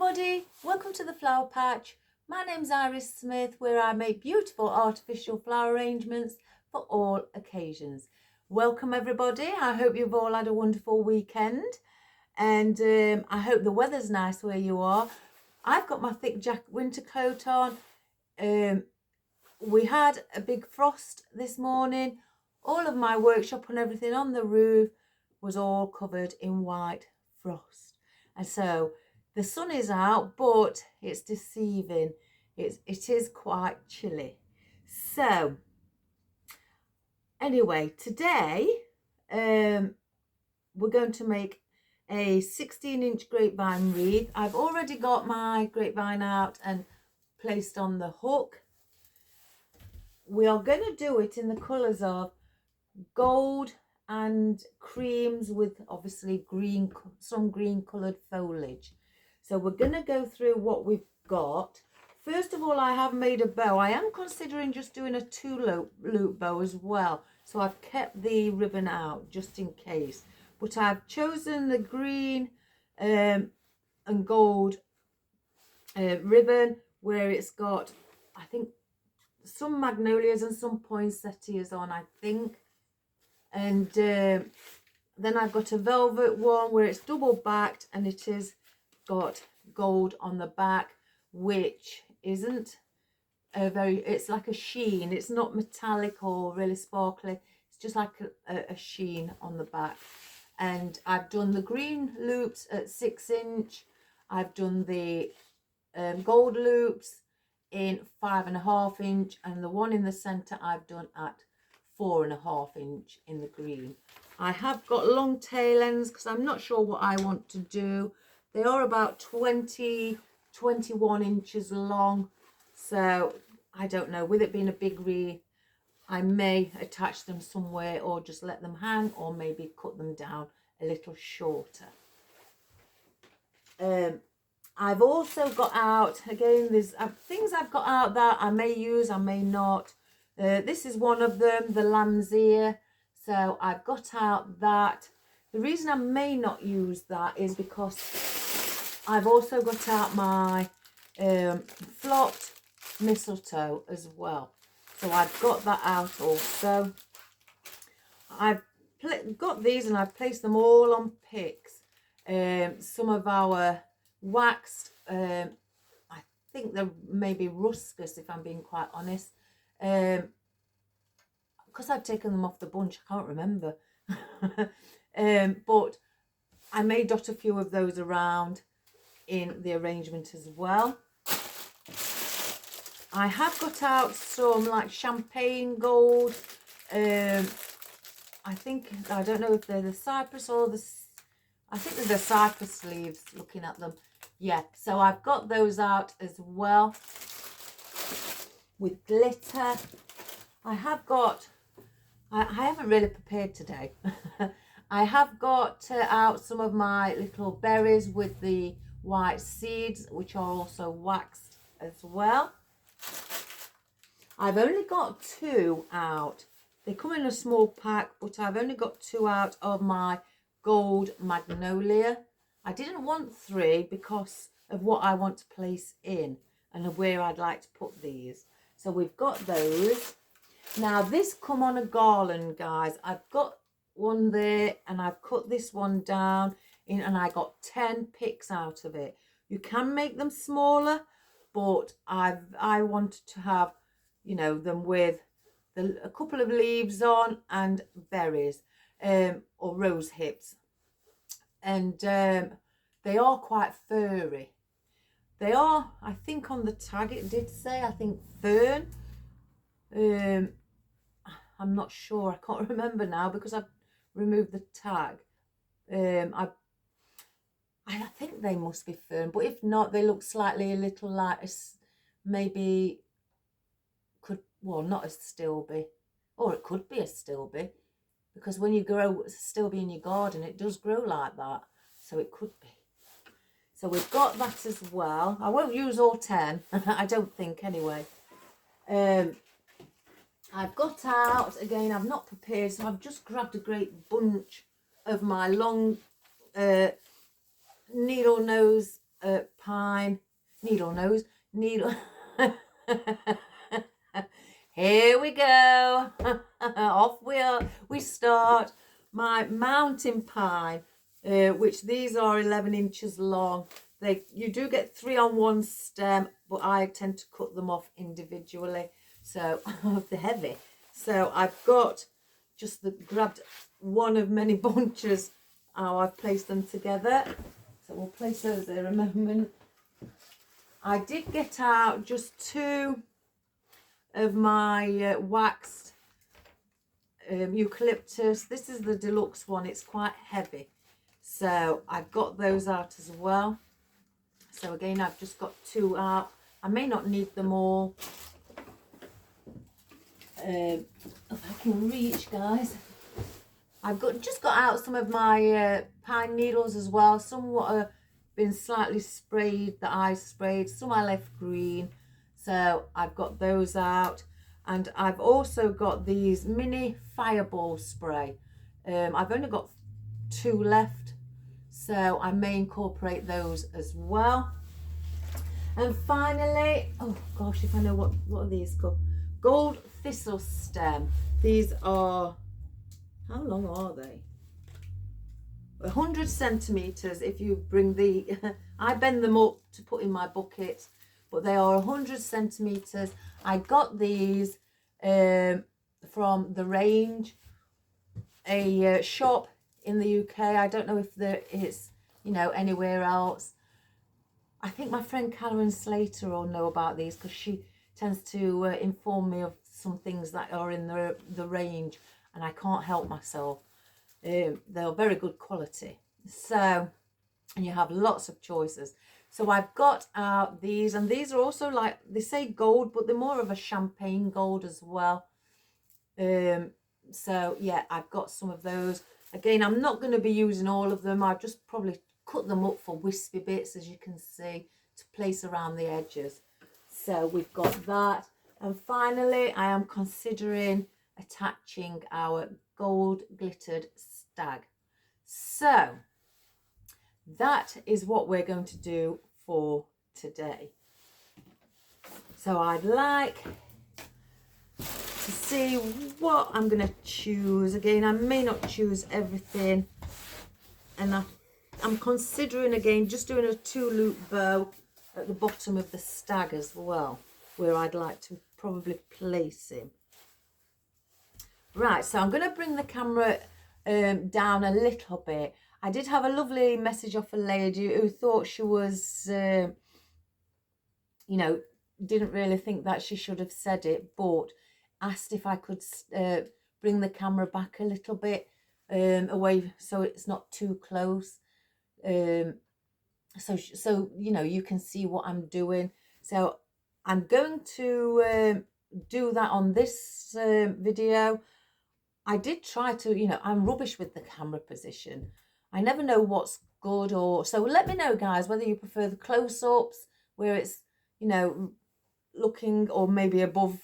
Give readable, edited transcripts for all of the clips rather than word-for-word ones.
everybody, welcome to the flower patch. My name's Iris Smith, where I make beautiful artificial flower arrangements for all occasions. Welcome everybody. I hope you've all had a wonderful weekend, and I hope the weather's nice where you are. I've got my thick winter coat on. We had a big frost this morning. All of my workshop and everything on the roof was all covered in white frost, and so the sun is out, but it's deceiving. It is quite chilly. So anyway, today we're going to make a 16-inch grapevine wreath. I've already got my grapevine out and placed on the hook. We are going to do it in the colours of gold and creams with obviously green, some green coloured foliage. So we're going to go through what we've got. First of all, I have made a bow. I am considering just doing a 2-loop bow as well. So I've kept the ribbon out just in case. But I've chosen the green and gold ribbon, where it's got, I think, some magnolias and some poinsettias on, I think. And then I've got a velvet one where it's double backed and it is got gold on the back, which isn't it's like a sheen. It's not metallic or really sparkly. It's just like a sheen on the back. And I've done the green loops at 6-inch. I've done the gold loops in 5.5-inch, and the one in the center I've done at 4.5-inch in the green. I have got long tail ends because I'm not sure what I want to do. They are about 21 inches long, so I don't know. With it being a big wreath, I may attach them somewhere or just let them hang, or maybe cut them down a little shorter. I've also got out, again, there's things I've got out that I may use, I may not. This is one of them, the lamb's ear. So I've got out that. The reason I may not use that is because I've also got out my flocked mistletoe as well. So I've got that out also. I've got these and I've placed them all on picks. Some of our waxed, I think they're maybe ruscus, if I'm being quite honest. Because I've taken them off the bunch, I can't remember. But I may dot a few of those around in the arrangement as well. I have got out some like champagne gold. I don't know if they're the cypress or I think they're the cypress leaves, looking at them. Yeah, so I've got those out as well with glitter. I have got, I haven't really prepared today. I have got out some of my little berries with the white seeds, which are also waxed as well. I've only got 2 out. They come in a small pack, but I've only got 2 out of my gold magnolia. I didn't want 3 because of what I want to place in and where I'd like to put these. So we've got those. Now this come on a garland, guys. I've got one there and I've cut this one down in, and I got 10 picks out of it. You can make them smaller, but I wanted to have, you know, them with a couple of leaves on and berries, or rose hips. And they are quite furry. They are, I think on the tag it did say, I think fern. I'm not sure, I can't remember now because I've removed the tag. I think they must be fern, but if not, they look slightly a little like maybe well, not a stilby, or it could be a stilby, because when you grow a stilby in your garden, it does grow like that, so it could be. So we've got that as well. I won't use all 10, I don't think anyway. I've got out, again, I've not prepared, so I've just grabbed a great bunch of my long needle nose pine needle nose needle. Here we go. Off we start. My mountain pine, which these are 11 inches long. You do get 3 on one stem, but I tend to cut them off individually, so they're heavy. So I've got grabbed one of many bunches. How I've placed them together. So we'll place those there a moment. I did get out just 2 of my waxed eucalyptus. This is the deluxe one. It's quite heavy, so I've got those out as well. So again, I've just got 2 out. I may not need them all. If I can reach, guys. I've just got out some of my pine needles as well. Some what have been slightly sprayed, that I sprayed. Some I left green. So I've got those out. And I've also got these mini fireball spray. I've only got 2 left, so I may incorporate those as well. And finally, oh gosh, if I know what are these called? Gold thistle stem. These are, how long are they? 100 centimeters. If you bring the, I bend them up to put in my bucket, but they are 100 centimeters. I got these from The Range, a shop in the UK. I don't know if there is, anywhere else. I think my friend Karen Slater will know about these, because she tends to inform me of some things that are in the range, and I can't help myself. They're very good quality. So, and you have lots of choices. So I've got out these, and these are also, like, they say gold, but they're more of a champagne gold as well. So yeah, I've got some of those. Again, I'm not going to be using all of them. I've just probably cut them up for wispy bits, as you can see, to place around the edges. So we've got that. And finally, I am considering attaching our gold glittered stag. So that is what we're going to do for today. So I'd like to see what I'm going to choose. Again, I may not choose everything, and I'm considering again just doing a 2-loop bow at the bottom of the stag as well, where I'd like to probably place him. Right, so I'm going to bring the camera down a little bit. I did have a lovely message off a lady who thought she was, didn't really think that she should have said it, but asked if I could bring the camera back a little bit away, so it's not too close. So you can see what I'm doing. So I'm going to do that on this video. I did try to, I'm rubbish with the camera position. I never know what's good, so let me know, guys, whether you prefer the close-ups where it's, looking, or maybe above,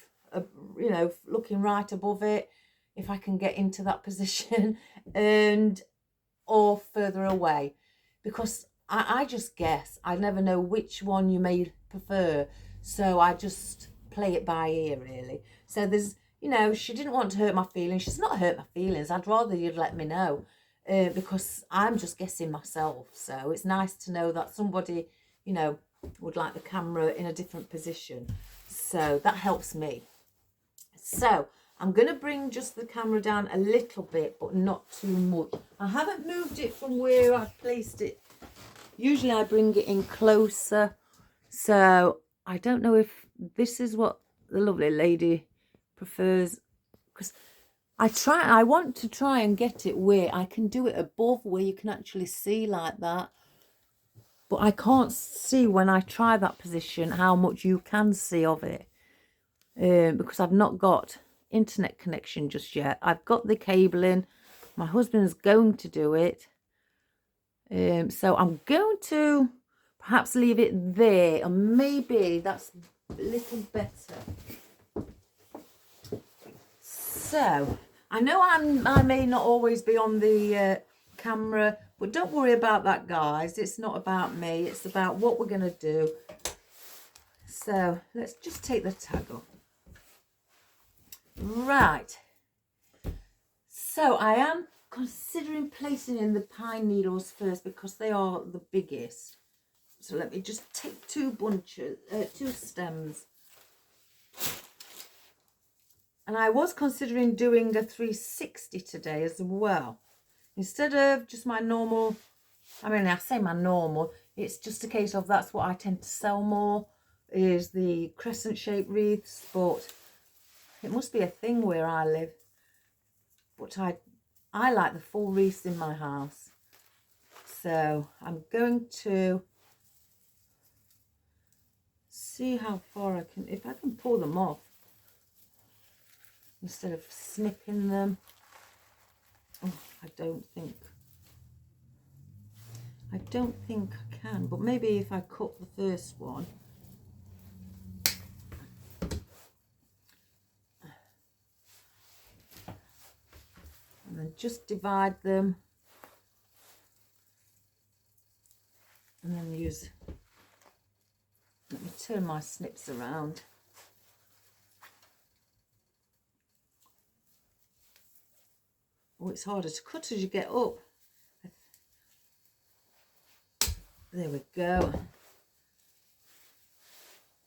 looking right above it, if I can get into that position, or further away, because I just guess. I never know which one you may prefer, so I just play it by ear, really. So there's, she didn't want to hurt my feelings. She's not hurt my feelings. I'd rather you'd let me know, because I'm just guessing myself. So it's nice to know that somebody, would like the camera in a different position. So that helps me. So I'm going to bring just the camera down a little bit, but not too much. I haven't moved it from where I placed it. Usually I bring it in closer. So I don't know if this is what the lovely lady prefers, because I want to try and get it where I can do it above, where you can actually see like that. But I can't see when I try that position how much you can see of it, because I've not got internet connection just yet. I've got the cabling. My husband's going to do it. So I'm going to perhaps leave it there, and maybe that's a little better. So I know I may not always be on the camera, But don't worry about that, guys. It's not about me. It's about what we're going to do. So let's just take the tag off. Right. So I am considering placing in the pine needles first because they are the biggest. So let me just take two stems. And I was considering doing a 360 today as well. Instead of just my normal, I say my normal, it's just a case of that's what I tend to sell more, is the crescent shaped wreaths, but it must be a thing where I live. But I like the full wreaths in my house. So I'm going to see how far I can, if I can pull them off instead of snipping them. Oh, I don't think I can, but maybe if I cut the first one. And then just divide them. And then let me turn my snips around. Oh, it's harder to cut as you get up. There we go.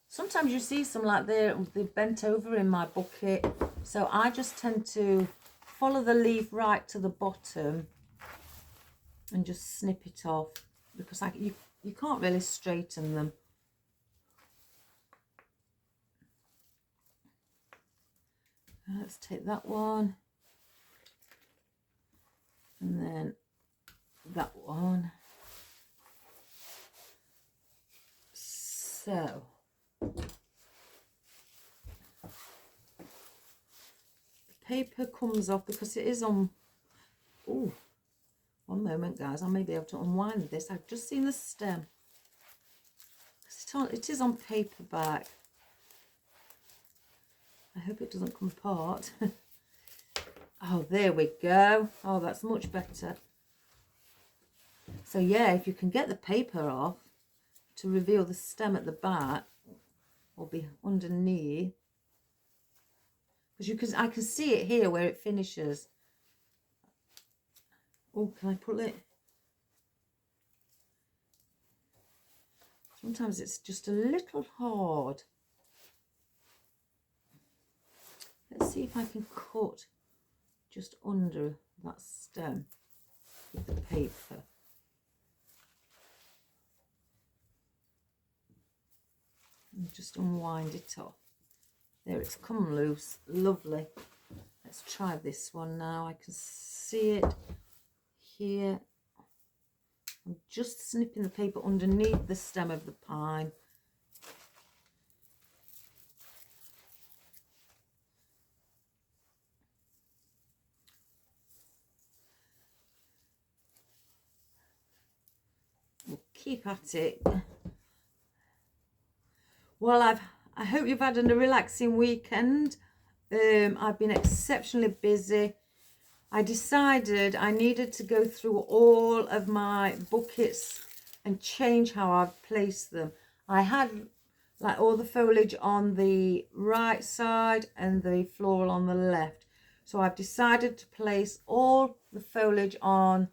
Sometimes you see some like they're bent over in my bucket. So I just tend to follow the leaf right to the bottom and just snip it off because you can't really straighten them. Let's take that one. And then that one. So the paper comes off because it is on. Oh, one moment, guys. I may be able to unwind this. I've just seen the stem. It is on paperback. I hope it doesn't come apart. Oh, there we go. Oh, that's much better. So yeah, if you can get the paper off to reveal the stem at the back or be underneath, because I can see it here where it finishes. Oh, can I pull it? Sometimes it's just a little hard. Let's see if I can cut just under that stem with the paper. And just unwind it off. There, it's come loose. Lovely. Let's try this one now. I can see it here. I'm just snipping the paper underneath the stem of the pine. We'll keep at it. Well, I hope you've had a relaxing weekend. I've been exceptionally busy. I decided I needed to go through all of my buckets and change how I've placed them. I had like all the foliage on the right side and the floral on the left. So I've decided to place all the foliage on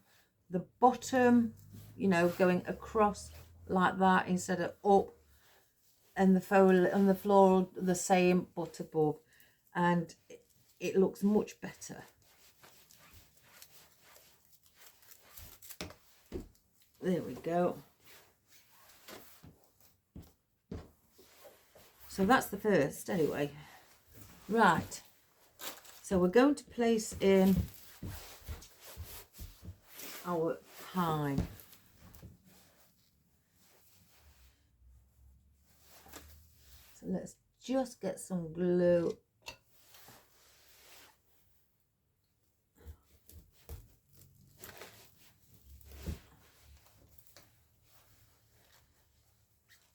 the bottom, you know, going across like that instead of up, and the foliage and the floral the same but above, and it looks much better. There we go. So that's the first anyway. Right, so we're going to place in our pine. So let's just get some glue.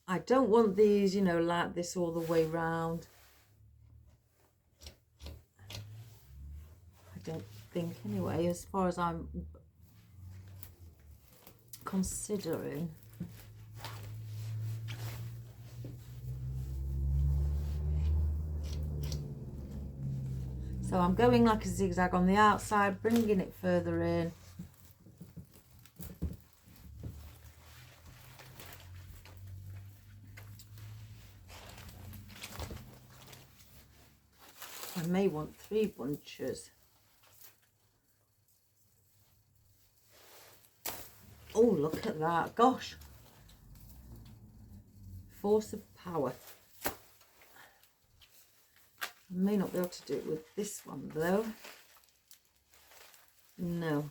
I don't want these, you know, like this all the way round. I don't think anyway, as far as I'm... considering so I'm going like a zigzag on the outside, bringing it further in. I may want 3 bunches. Oh, look at that. Gosh. Force of power. I may not be able to do it with this one though. No.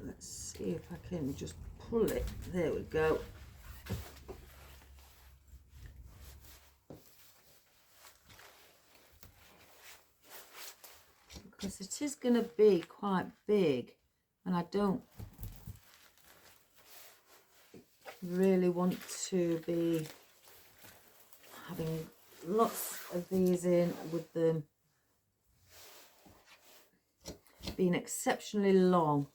Let's see if I can just pull it. There we go. Because it is going to be quite big, and I don't really want to be having lots of these in with them being exceptionally long.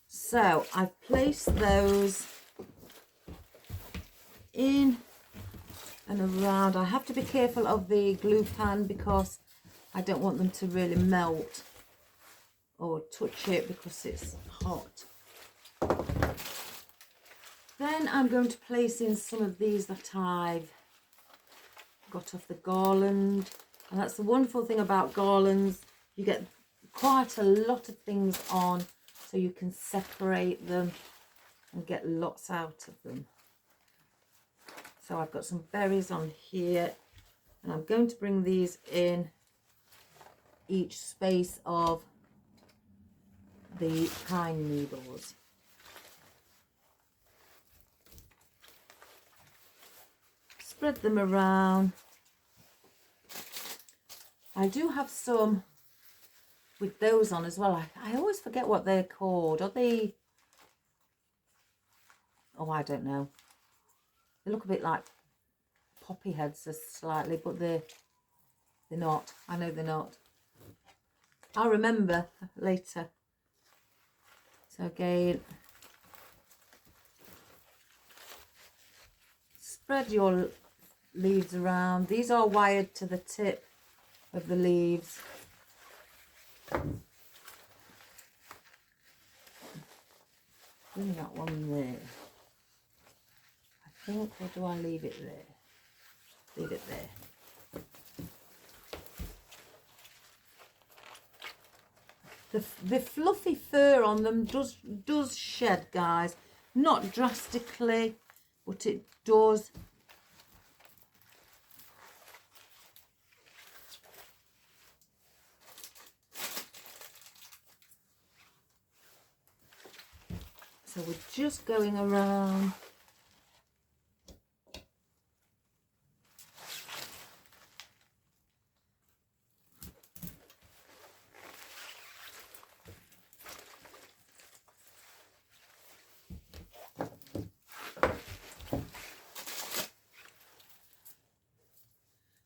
So I've placed those in and around. I have to be careful of the glue pan because I don't want them to really melt or touch it because it's hot. Then I'm going to place in some of these that I've got off the garland. And that's the wonderful thing about garlands. You get quite a lot of things on, so you can separate them and get lots out of them. So I've got some berries on here, and I'm going to bring these in each space of the pine needles. Spread them around. I do have some with those on as well. I always forget what they're called. Are they... Oh, I don't know. They look a bit like poppy heads just slightly, but they're not. I know they're not. I'll remember later. So again, spread your leaves around. These are wired to the tip of the leaves. Bring that one there. I think, or do I leave it there? Leave it there. The fluffy fur on them does shed, guys. Not drastically, but it does. So we're just going around.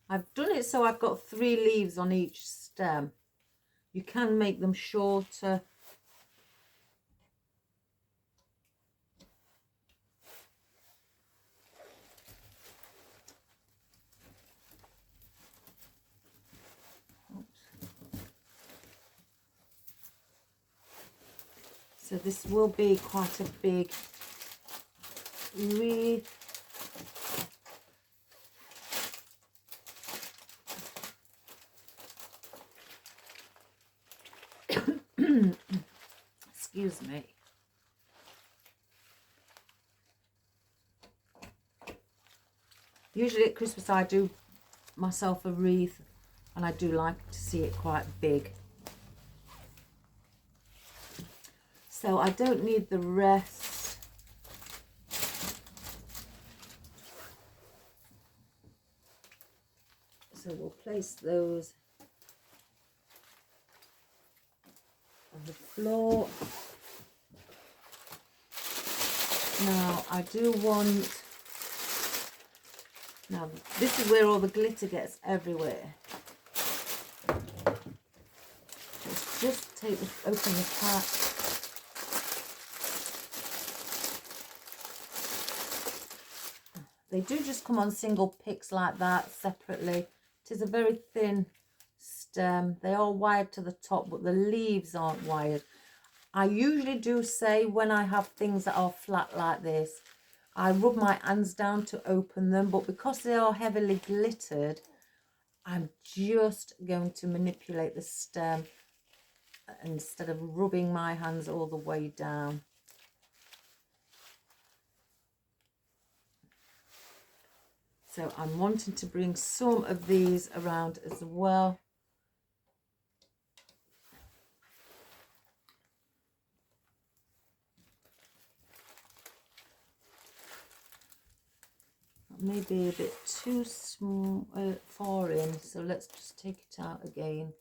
I've done it so I've got 3 leaves on each stem. You can make them shorter. So this will be quite a big wreath. Excuse me. Usually at Christmas I do myself a wreath, and I do like to see it quite big. So I don't need the rest. So we'll place those on the floor. Now I do want, now this is where all the glitter gets everywhere. Let's just take the, open the pack. They do just come on single picks like that separately. It is a very thin stem. They are wired to the top, but the leaves aren't wired. I usually do say when I have things that are flat like this, I rub my hands down to open them, but because they are heavily glittered, I'm just going to manipulate the stem instead of rubbing my hands all the way down. So I'm wanting to bring some of these around as well. Maybe a bit too small, far in, so let's just take it out again.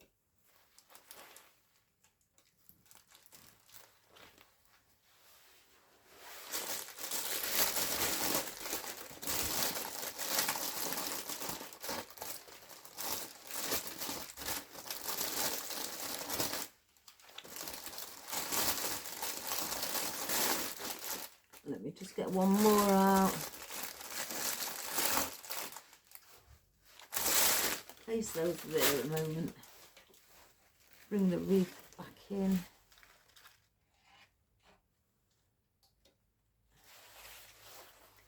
Let me just get one more out. Place those there at the moment. Bring the wreath back in.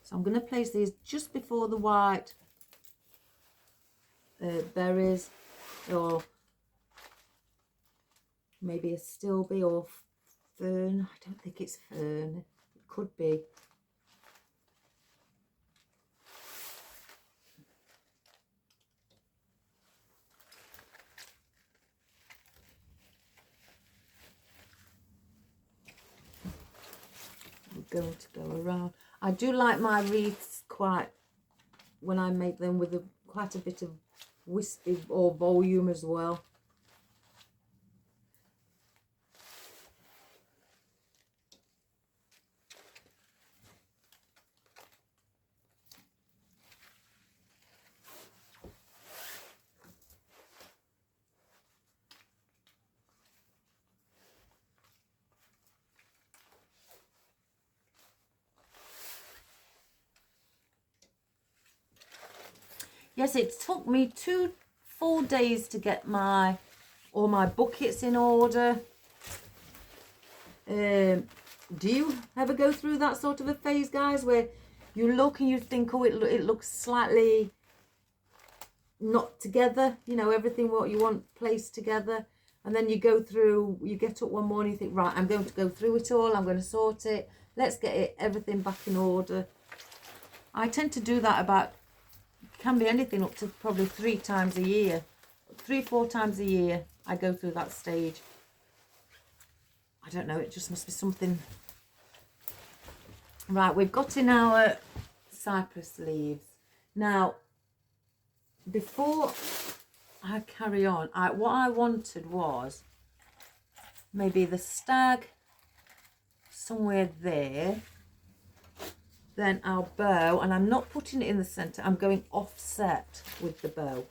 So I'm going to place these just before the white berries, or maybe a stilby or fern. I don't think it's fern. It could be. Going to go around. I do like my wreaths quite, when I make them, with quite a bit of wispy or volume as well. Yes, it took me 2 full days to get all my buckets in order. Do you ever go through that sort of a phase, guys, where you look and you think, oh, it looks slightly not together, you know, everything what you want placed together, and then you go through, you get up one morning, you think, right, I'm going to go through it all, I'm going to sort it, let's get everything back in order. I tend to do that about, can be anything up to probably 3 times a year, 3-4 times a year. I go through that stage. I don't know, it just must be something. Right, we've got in our cypress leaves. Now, before I carry on, what I wanted was maybe the stag somewhere there, then our bow, and I'm not putting it in the center, I'm going offset with the bow.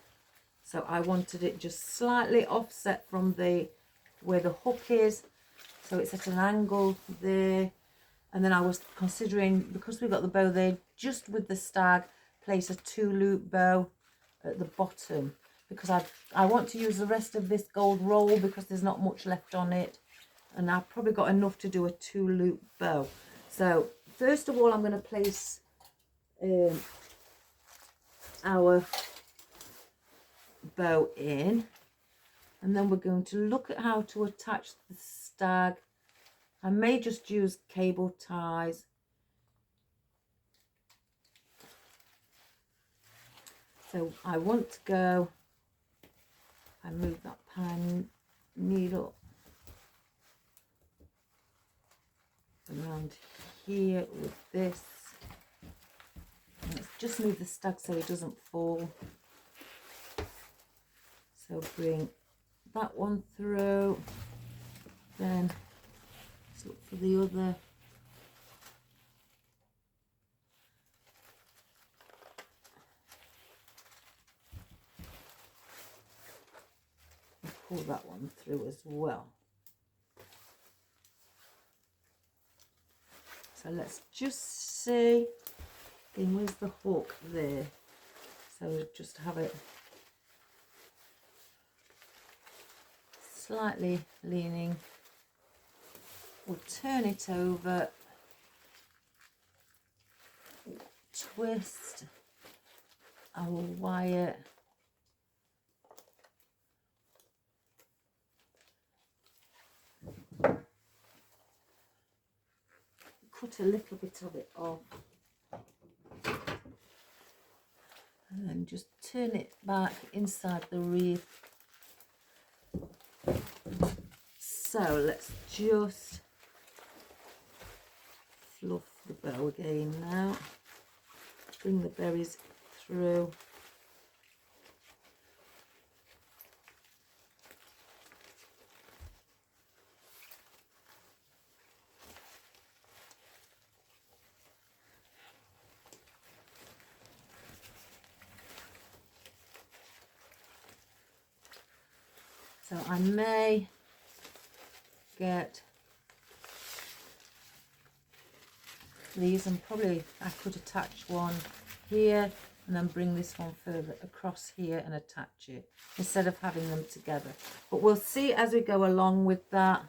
So I wanted it just slightly offset from where the hook is, so it's at an angle there. And then I was considering, because we've got the bow there, just with the stag, place a 2-loop bow at the bottom, because I want to use the rest of this gold roll because there's not much left on it, and I've probably got enough to do a 2-loop bow. So first of all, I'm going to place our bow in, and then we're going to look at how to attach the stag. I may just use cable ties. So I want to go, I move that pine needle around here with this. Let's just move the stag so it doesn't fall. So bring that one through, then let's look for the other. Pull that one through as well. So let's just see, then where's the hook there? So just have it slightly leaning. We'll turn it over, twist our wire. Cut a little bit of it off and then just turn it back inside the wreath. So let's just fluff the bow again now, bring the berries through. So I may get these, and probably I could attach one here and then bring this one further across here and attach it instead of having them together. But we'll see as we go along with that.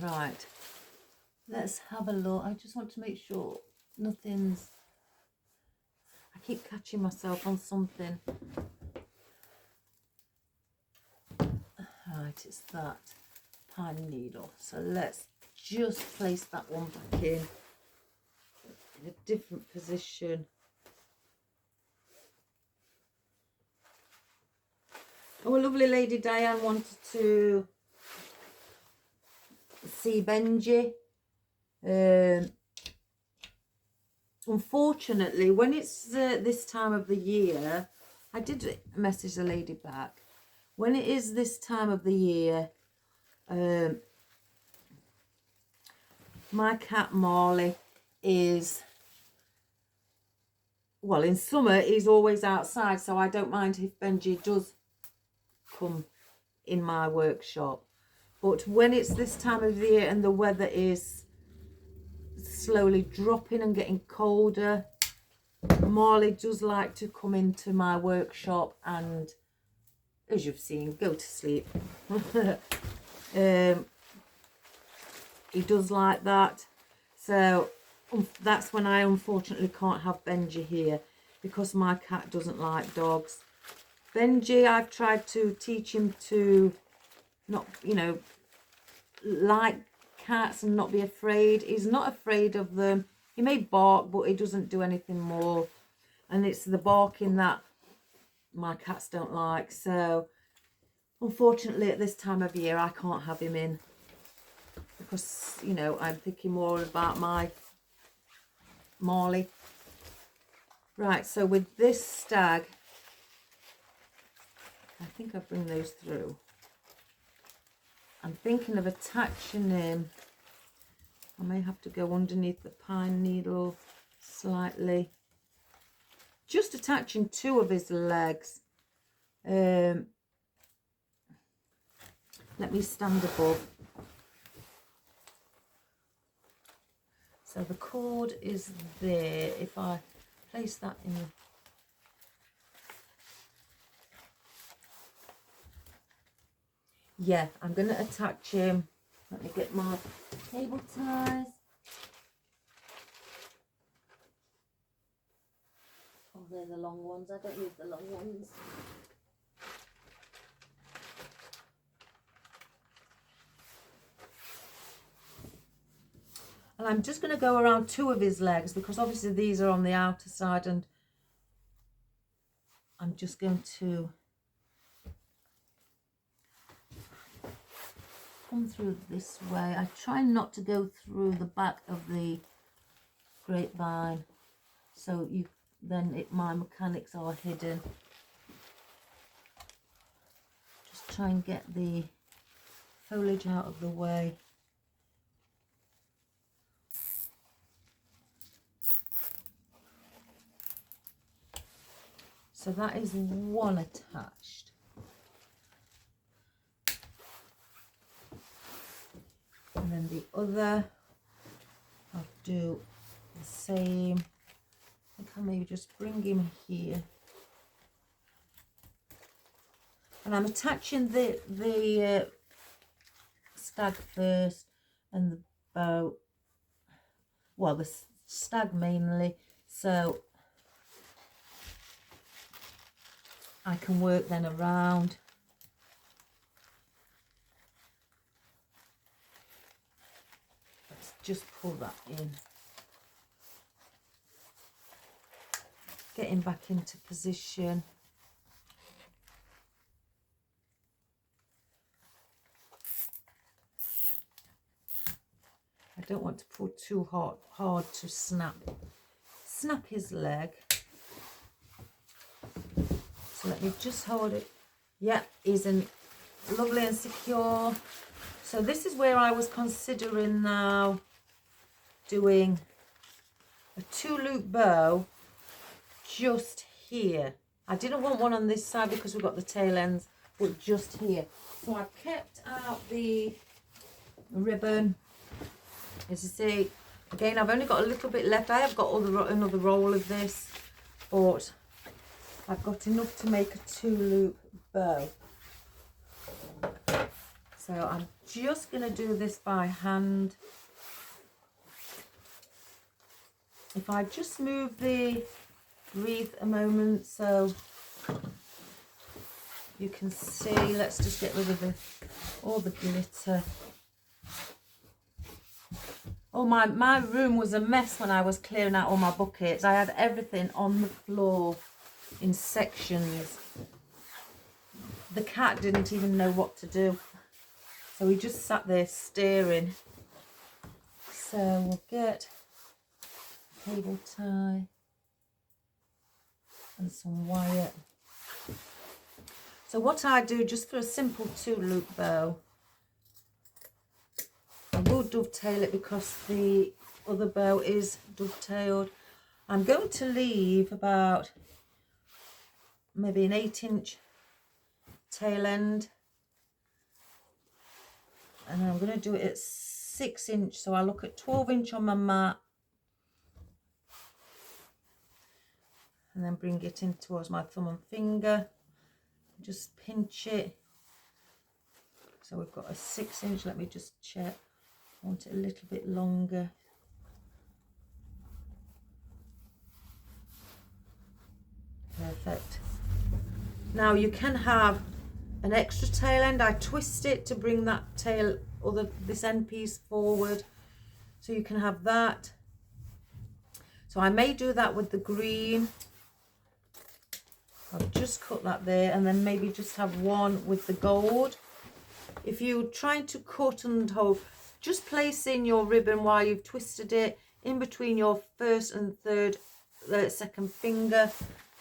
Right, let's have a look. I just want to make sure nothing's, I keep catching myself on something. Right, it's that pine needle. So let's just place that one back in a different position. Our lovely lady Diane wanted to see Benji. Unfortunately, when it's this time of the year, I did message the lady back. When it is this time of the year, my cat Marley is, well, in summer he's always outside, so I don't mind if Benji does come in my workshop. But when it's this time of the year and the weather is slowly dropping and getting colder, Marley does like to come into my workshop and, as you've seen, go to sleep. He does like that. So that's when I unfortunately can't have Benji here, because my cat doesn't like dogs. Benji, I've tried to teach him to not, you know, like cats and not be afraid. He's not afraid of them. He may bark, but he doesn't do anything more. And it's the barking that my cats don't like. So unfortunately at this time of year I can't have him in, because, you know, I'm thinking more about my Marley. Right, so with this stag, I think I'll bring those through. I'm thinking of attaching him. I may have to go underneath the pine needle slightly. Just attaching two of his legs. Let me stand above. So the cord is there. If I place that in, yeah, I'm going to attach him. Let me get my cable ties. Oh, they're the long ones. I don't use the long ones. And I'm just going to go around two of his legs, because obviously these are on the outer side, and I'm just going to come through this way. I try not to go through the back of the grapevine. so my mechanics are hidden. Just try and get the foliage out of the way. So that is one attached. And then the other, I'll do the same. I think I'll maybe just bring him here. And I'm attaching the stag first and the bow. Well, the stag mainly, so I can work then around. Let's just pull that in. Getting back into position. I don't want to pull too hard to snap his leg. So let me just hold it. Yeah, he's lovely and secure. So this is where I was considering now doing a 2-loop bow just here. I didn't want one on this side because we've got the tail ends, but just here. So I've kept out the ribbon. As you see, again, I've only got a little bit left. I have got another roll of this, but I've got enough to make a 2-loop bow. So I'm just going to do this by hand. If I just move the wreath a moment so you can see, let's just get rid of all the glitter. Oh, my room was a mess when I was clearing out all my buckets. I had everything on the floor in sections. The cat didn't even know what to do, so he just sat there staring. So we'll get a cable tie and some wire. So what I do, just for a simple 2-loop bow, I will dovetail it because the other bow is dovetailed. I'm going to leave about maybe an 8-inch tail end, and I'm going to do it at 6-inch, so I look at 12-inch on my mat and then bring it in towards my thumb and finger, just pinch it. So we've got a 6-inch. Let me just check. I want it a little bit longer. Perfect. Now you can have an extra tail end. I twist it to bring that tail or this end piece forward, so you can have that. So I may do that with the green. I'll just cut that there, and then maybe just have one with the gold. If you're trying to cut and hold, just place in your ribbon while you've twisted it in between your first and second finger,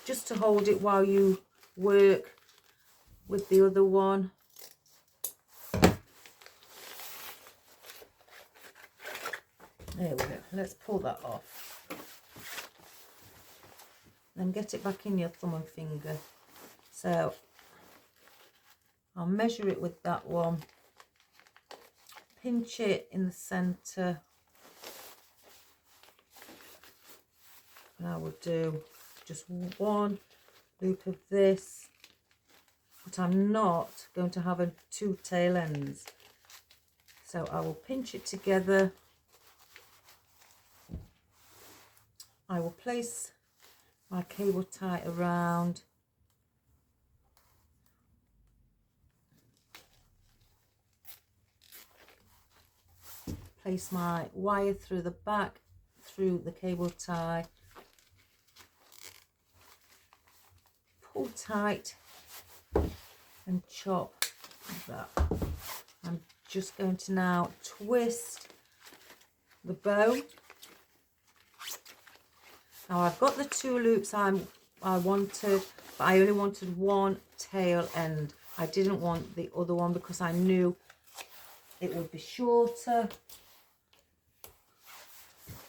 just to hold it while you work with the other one. There we go. Let's pull that off. Then get it back in your thumb and finger. So I'll measure it with that one. Pinch it in the center. And I will do just one loop of this, but I'm not going to have 2 tail ends. So I will pinch it together. I will place my cable tie around. Place my wire through the back, through the cable tie. Pull tight and chop that. I'm just going to now twist the bow. Now I've got the 2 loops I wanted, but I only wanted one tail end. I didn't want the other one because I knew it would be shorter.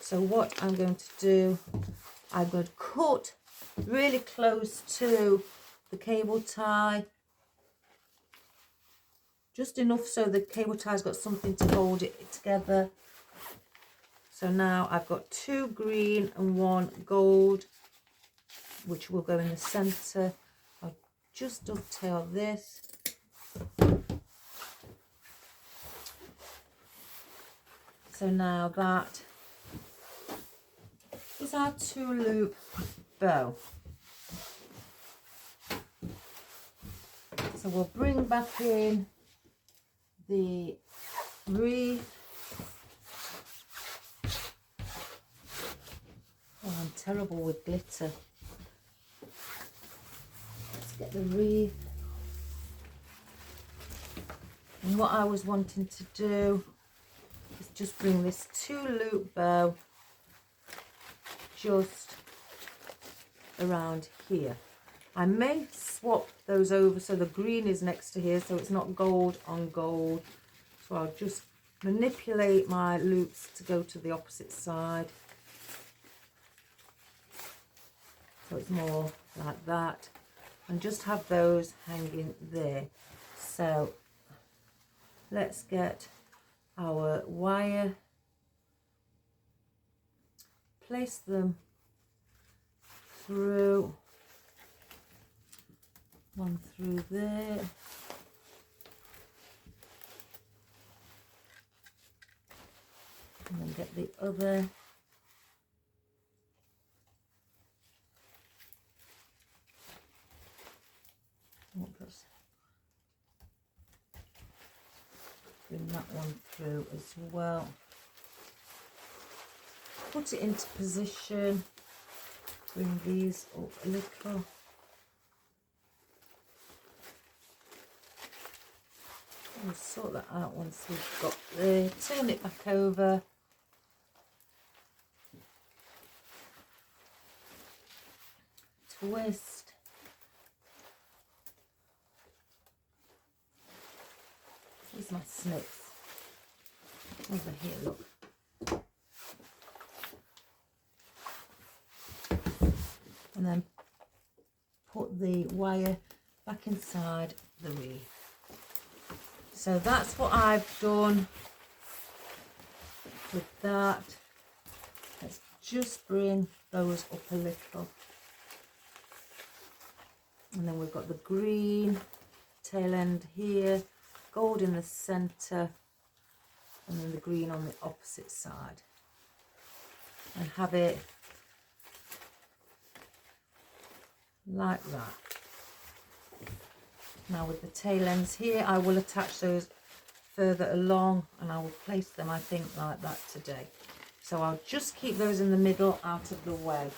So what I'm going to do, I'm going to cut really close to the cable tie, just enough so the cable tie's got something to hold it together. So now I've got 2 green and 1 gold, which will go in the center. I'll just dovetail this. So now that is our 2 loop bow. So we'll bring back in the wreath. Oh, I'm terrible with glitter. Let's get the wreath. And what I was wanting to do is just bring this 2 loop bow just around here. I may swap those over so the green is next to here, so it's not gold on gold. So I'll just manipulate my loops to go to the opposite side. So it's more like that. And just have those hanging there. So let's get our wire, place them through, one through there, and then get the other. Bring that one through as well. Put it into position. Bring these up a little. We'll sort that out once we've got there. Turn it back over. Twist. Here's my snips. Over here, look. And then put the wire back inside the wreath. So that's what I've done with that. Let's just bring those up a little. And then we've got the green tail end here, gold in the center, and then the green on the opposite side. And have it like that. Now with the tail ends here, I will attach those further along, and I will place them, I think, like that today. So I'll just keep those in the middle out of the way.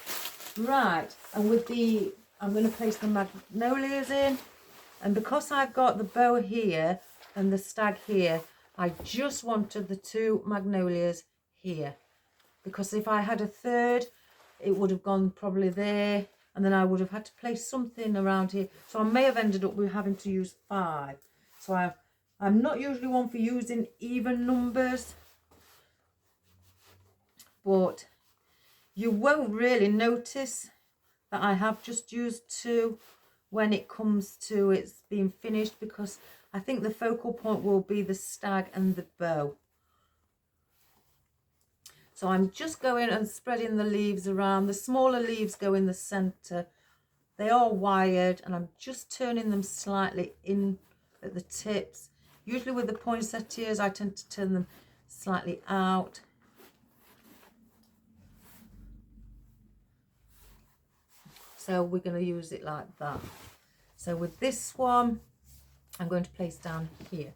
Right, and with the, I'm going to place the magnolias in, and because I've got the bow here and the stag here, I just wanted the 2 magnolias here, because if I had a third, it would have gone probably there, and then I would have had to place something around here. So I may have ended up with having to use 5. So I'm not usually one for using even numbers, but you won't really notice that I have just used 2 when it comes to it's being finished, because I think the focal point will be the stag and the bow. So I'm just going and spreading the leaves around. The smaller leaves go in the center. They are wired, and I'm just turning them slightly in at the tips. Usually with the poinsettias, I tend to turn them slightly out. So we're going to use it like that. So with this one, I'm going to place down here.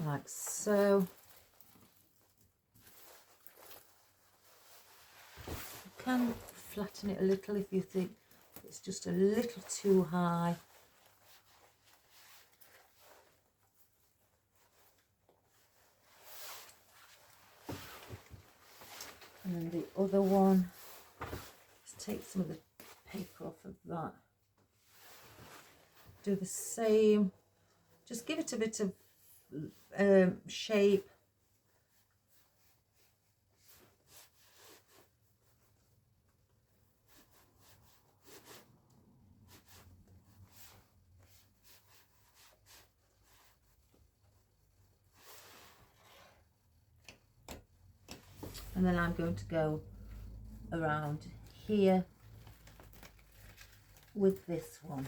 Like so. You can flatten it a little if you think it's just a little too high. And then the other one, let's take some of the paper off of that. Do the same, just give it a bit of shape. And then I'm going to go around here with this one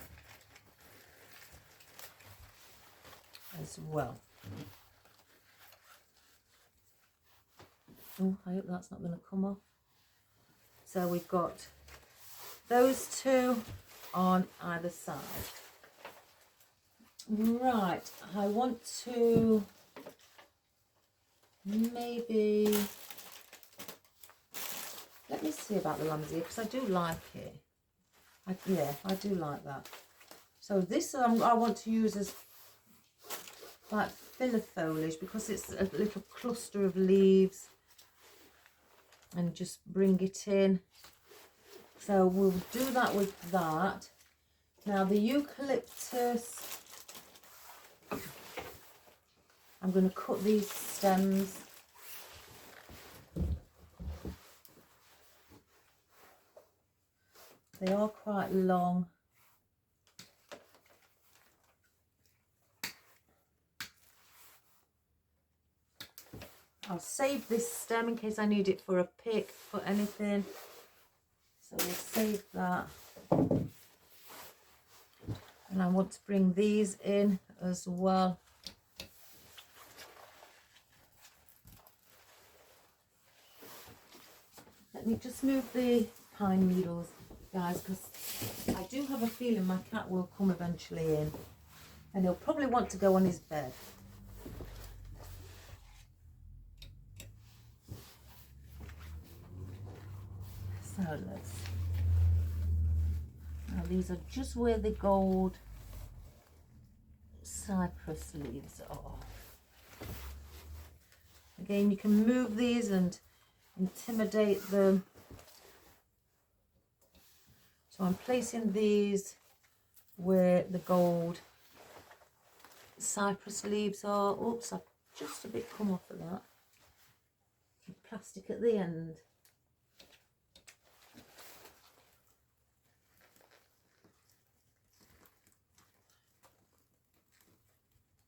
as well. Oh, I hope that's not going to come off. So we've got those two on either side. Right, I want to maybe, let me see about the lamb's ear, because I do like it. Yeah, I do like that. So this I want to use as like filler foliage, because it's a little cluster of leaves, and just bring it in. So we'll do that with that. Now the eucalyptus, I'm going to cut these stems. They are quite long. I'll save this stem in case I need it for a pick, for anything. So we'll save that. And I want to bring these in as well. Let me just move the pine needles, guys, because I do have a feeling my cat will come eventually in, and he'll probably want to go on his bed. So let's, now these are just where the gold cypress leaves are. Again, you can move these and intimidate them. So I'm placing these where the gold cypress leaves are. Oops, I've just a bit come off of that. Plastic at the end.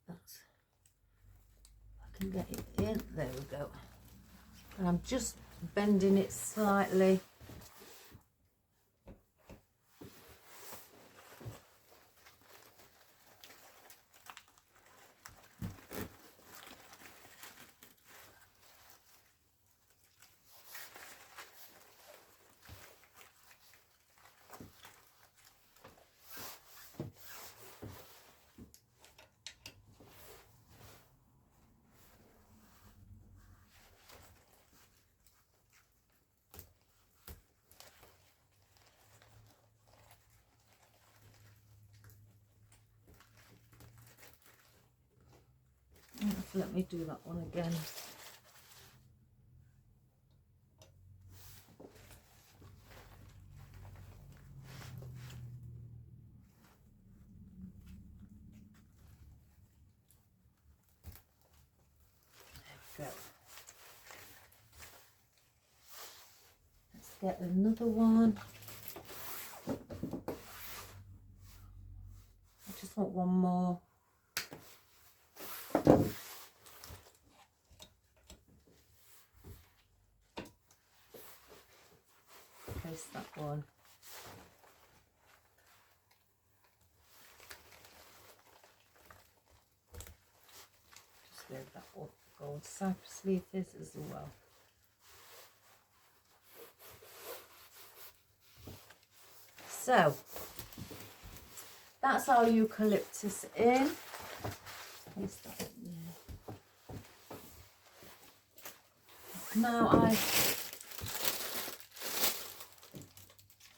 That's, I can get it in. There we go. And I'm just bending it slightly. Let me do that one again. There we go. Let's get another one. I just want one more. Place that one. Just where that gold cypress leaf is as well. So that's our eucalyptus in. Place that in there. Now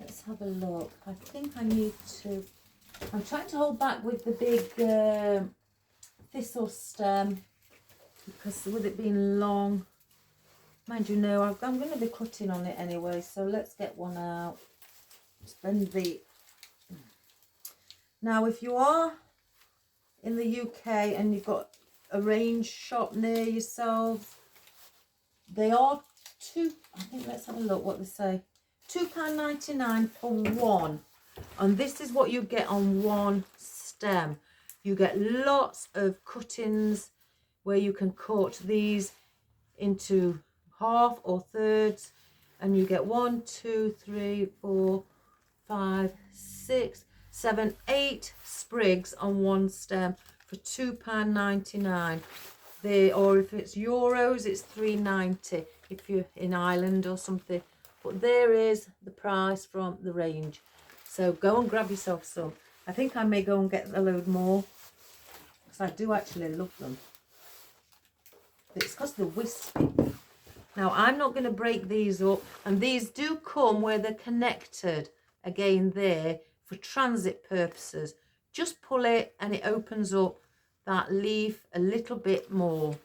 let's have a look. I think I need to, I'm trying to hold back with the big thistle stem, because with it being long, Mind you, no, I'm going to be cutting on it anyway, so let's get one out. Spend the... Now, if you are in the UK and you've got a range shop near yourselves, they are I think let's have a look what they say. £2.99 for one. And this is what you get on one stem. You get lots of cuttings where you can cut these into half or thirds, and you get 1, 2, 3, 4, 5, 6, 7, 8 sprigs on one stem for £2.99. Or if it's euros, it's £3.90 if you're in Ireland or something. But there is the price from the range. So go and grab yourself some. I think I may go and get a load more, because I do actually love them. It's because they're wispy. Now, I'm not going to break these up. And these do come where they're connected. Again, there, for transit purposes. Just pull it and it opens up that leaf a little bit more.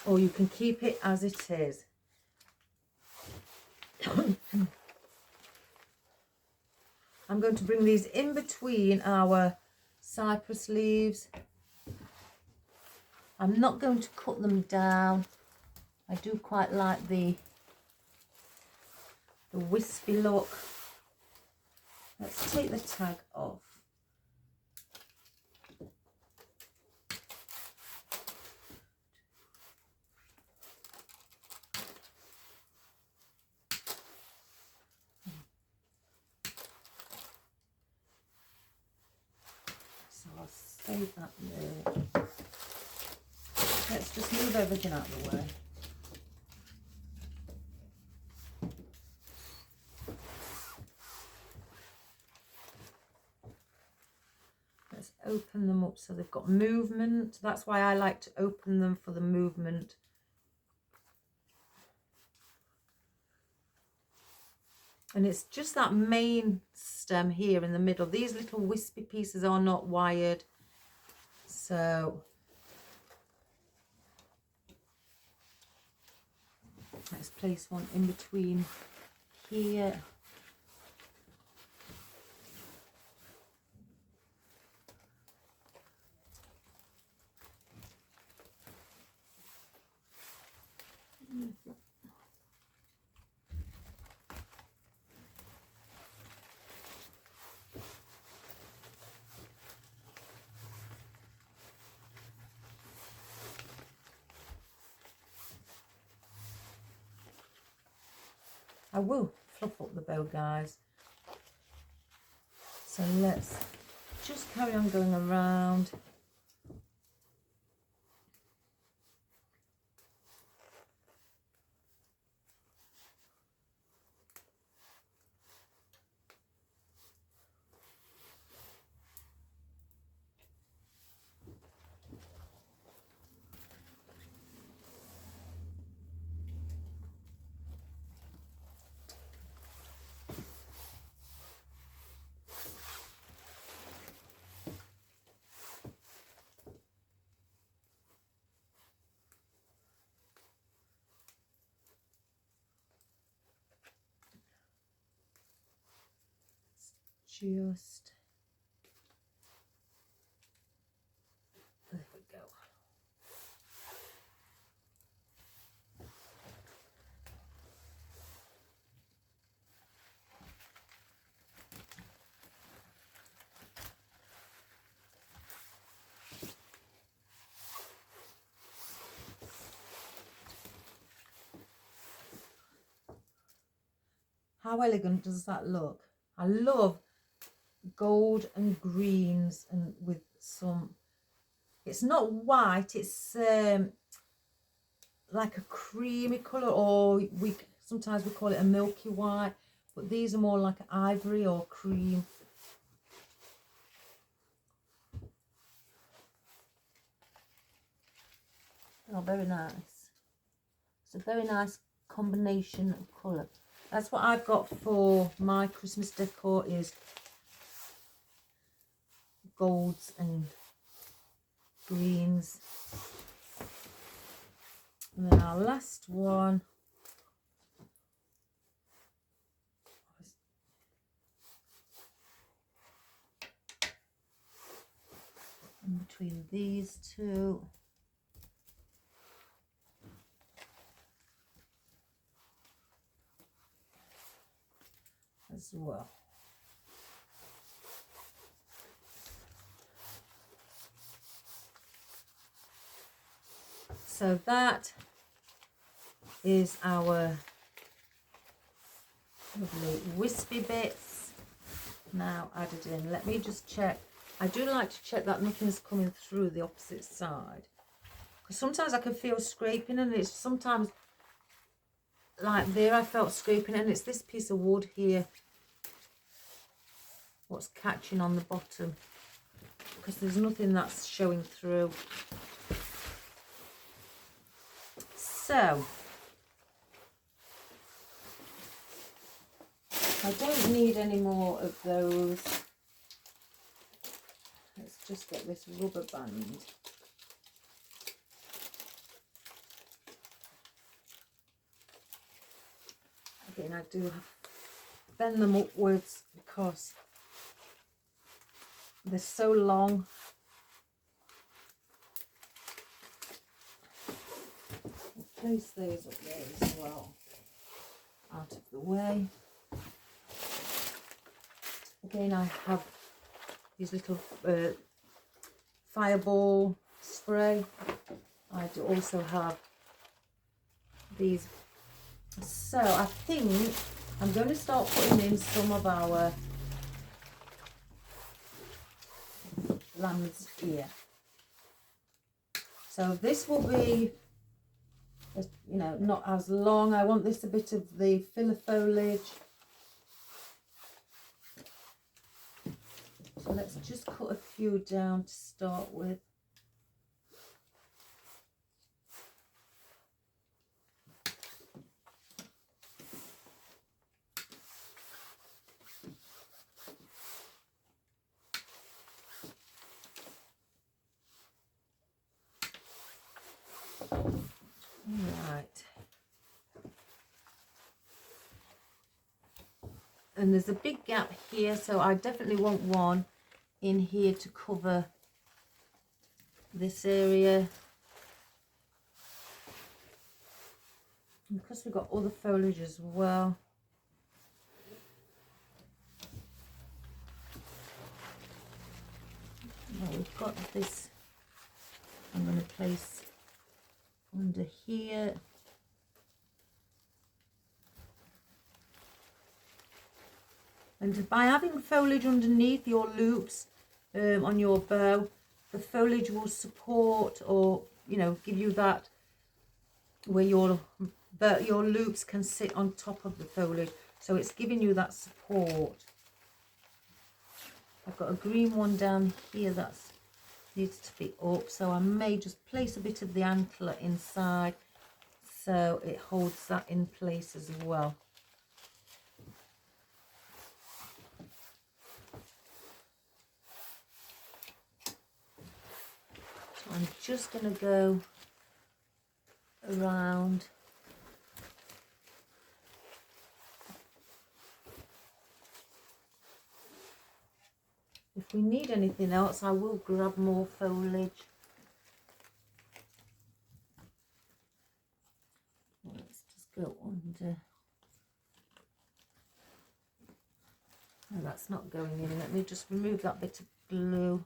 Or you can keep it as it is. I'm going to bring these in between our cypress leaves. I'm not going to cut them down. I do quite like the wispy look. Let's take the tag off. So I'll save that there. Let's just move everything out of the way. Let's open them up so they've got movement. That's why I like to open them, for the movement. And it's just that main stem here in the middle. These little wispy pieces are not wired. So let's place one in between here. I will fluff up the bow, guys. So let's just carry on going around. Just there we go. How elegant does that look? I love gold and greens, and with some, it's not white, it's like a creamy colour, or sometimes we call it a milky white, but these are more like ivory or cream. Oh, very nice. It's a very nice combination of colour. That's what I've got for my Christmas decor, is golds and greens. And then our last one in between these two. As well. So that is our lovely wispy bits now added in. Let me just check. I do like to check that nothing's coming through the opposite side, because sometimes I can feel scraping, and it's sometimes like there I felt scraping, and it's this piece of wood here what's catching on the bottom, because there's nothing that's showing through. So I don't need any more of those. Let's just get this rubber band. Again, I do bend them upwards because they're so long. I'll place those up there as well, out of the way. Again, I have these little fireball spray. I do also have these. So I think I'm going to start putting in some of our lamb's ear. So this will be, you know, not as long. I want this a bit of the filler foliage. So let's just cut a few down to start with. Right. And there's a big gap here, so I definitely want one in here to cover this area. And because we've got other foliage as well. Now we've got this, I'm going to place under here. And by having foliage underneath your loops on your bow, the foliage will support, or you know, give you that where your loops can sit on top of the foliage, so it's giving you that support. I've got a green one down here that needs to be up, so I may just place a bit of the antler inside so it holds that in place as well. I'm just going to go around. If we need anything else, I will grab more foliage. Let's just go under. Oh, that's not going in. Let me just remove that bit of glue.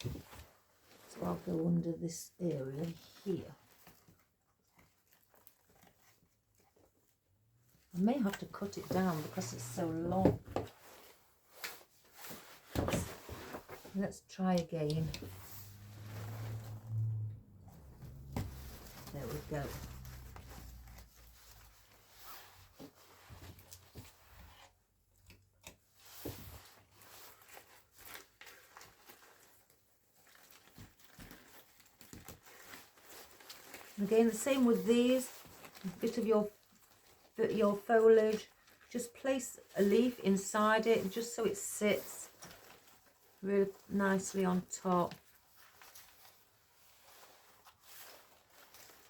So I'll go under this area here. I may have to cut it down because it's so long. Let's try again. There we go. Again, the same with these. A bit of your foliage, just place a leaf inside it just so it sits really nicely on top.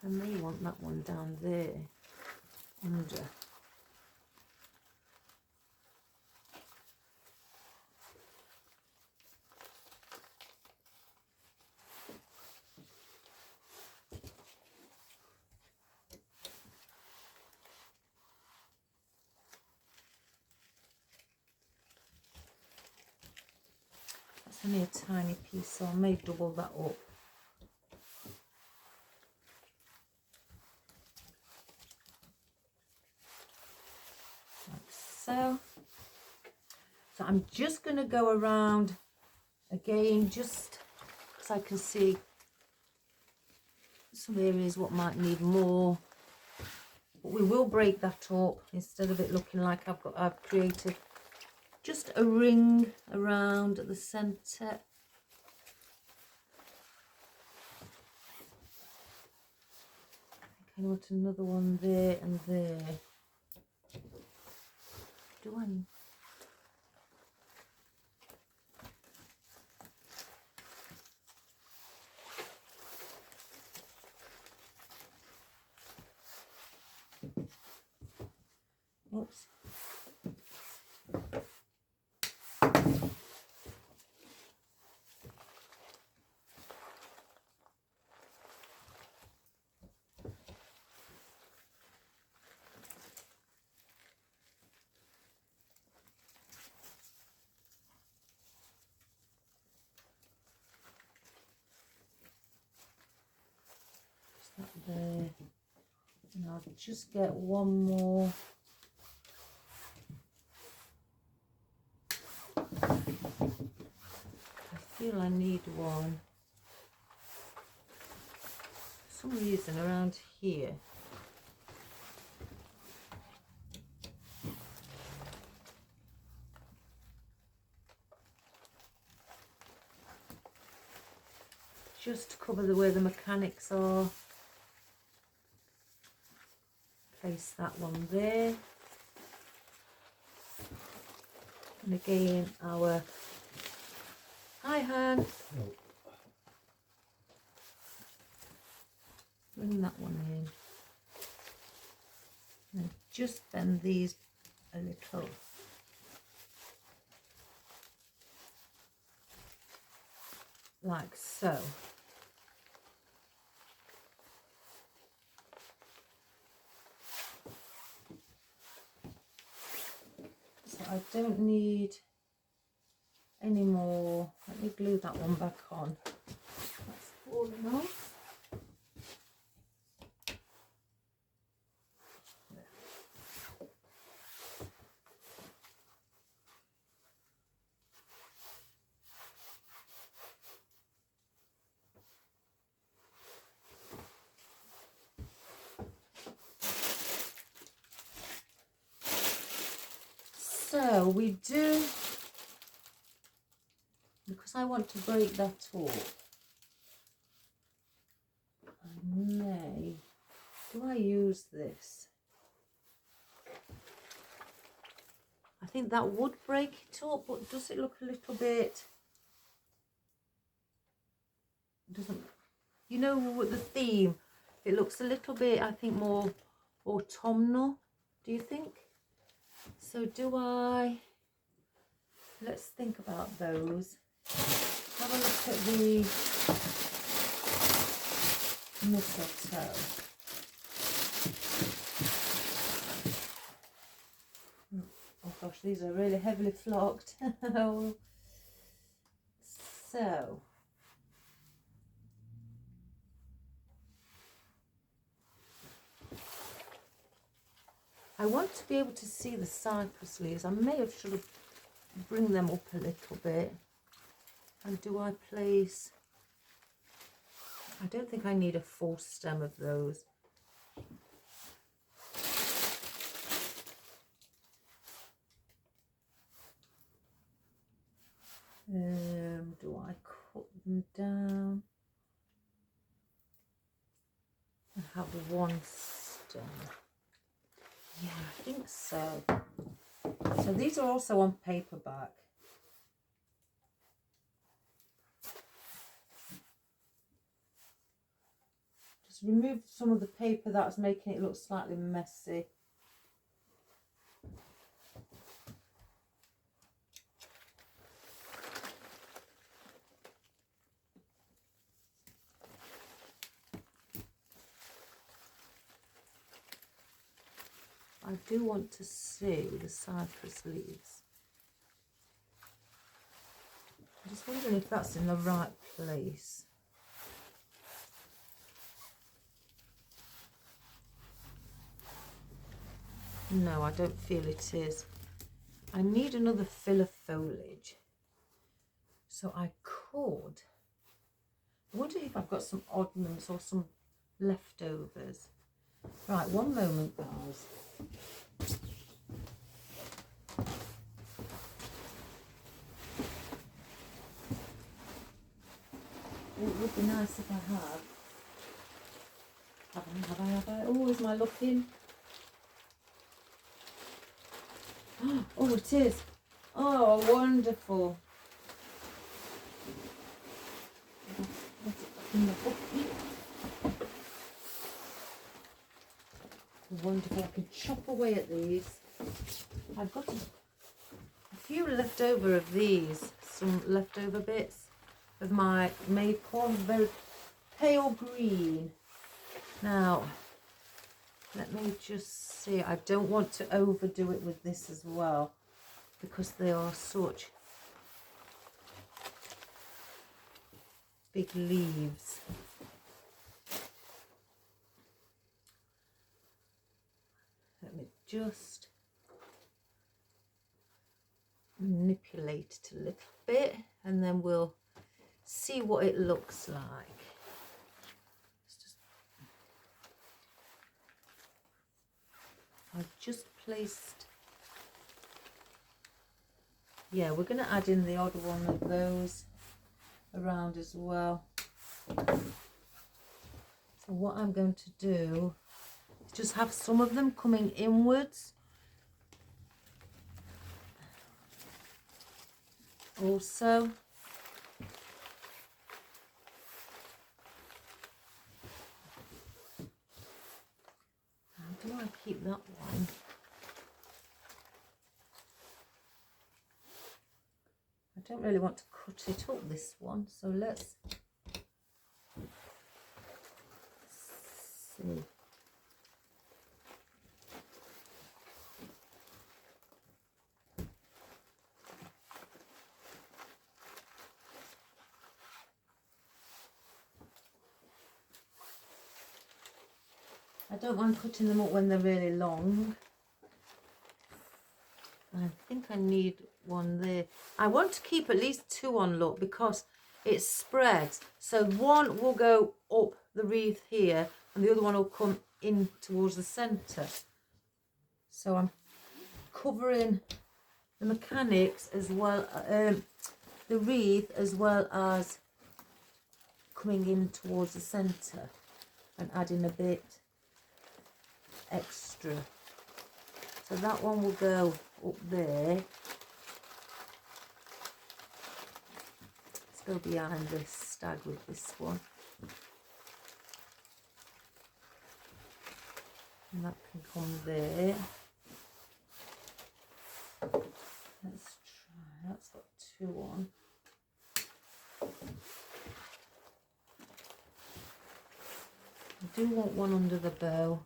I may want that one down there under. That's only a tiny piece, so I may double that up. So I'm just going to go around again, just because I can see some areas what might need more. But we will break that up instead of it looking like I've created just a ring around at the centre. I think I want another one there and there. Do I? Oops. That there, and I'll just get one more. I feel I need one for some reason around here. Just to cover where the mechanics are. Place that one there, and again our high hand, bring that one in, and just bend these a little. Like so. I don't need any more. Let me glue that one back on. That's falling off. So we do, because I want to break that up, I may, do I use this? I think that would break it up, but does it look a little bit, doesn't, you know, with the theme, it looks a little bit, I think, more autumnal, do you think? So do I, let's think about those. Have a look at the mistletoe. Oh gosh, these are really heavily flocked. So, I want to be able to see the cypress leaves. I may have should have bring them up a little bit. And do I place, I don't think I need a full stem of those. Do I cut them down and have one stem? Yeah, I think so. So these are also on paperback. Just remove some of the paper that's making it look slightly messy. I do want to see the cypress leaves. I'm just wondering if that's in the right place. No, I don't feel it is. I need another fill of foliage. So I could. I wonder if I've got some oddments or some leftovers. Right, one moment, guys. It would be nice if I had. Have I? Oh, is my luck in? Oh, it is. Oh, wonderful. Let's in the bucket. Wonderful. I can chop away at these. I've got a few left over of these. Some leftover bits of my maple. Very pale green. Now, let me just see. I don't want to overdo it with this as well, because they are such big leaves. Let me just manipulate it a little bit, and then we'll see what it looks like. I've just placed, yeah, we're going to add in the odd one of those around as well. So what I'm going to do is just have some of them coming inwards. Also, how do I keep that one? I don't really want to cut it up, this one, so let's see. I don't mind cutting them up when they're really long. I think I need one there. I want to keep at least two on, look, because it spreads. So one will go up the wreath here and the other one will come in towards the centre. So I'm covering the mechanics as well, the wreath, as well as coming in towards the centre and adding a bit extra. So that one will go up there. Let's go behind this stag with this one. And that can come there. Let's try, that's got two on. I do want one under the bow.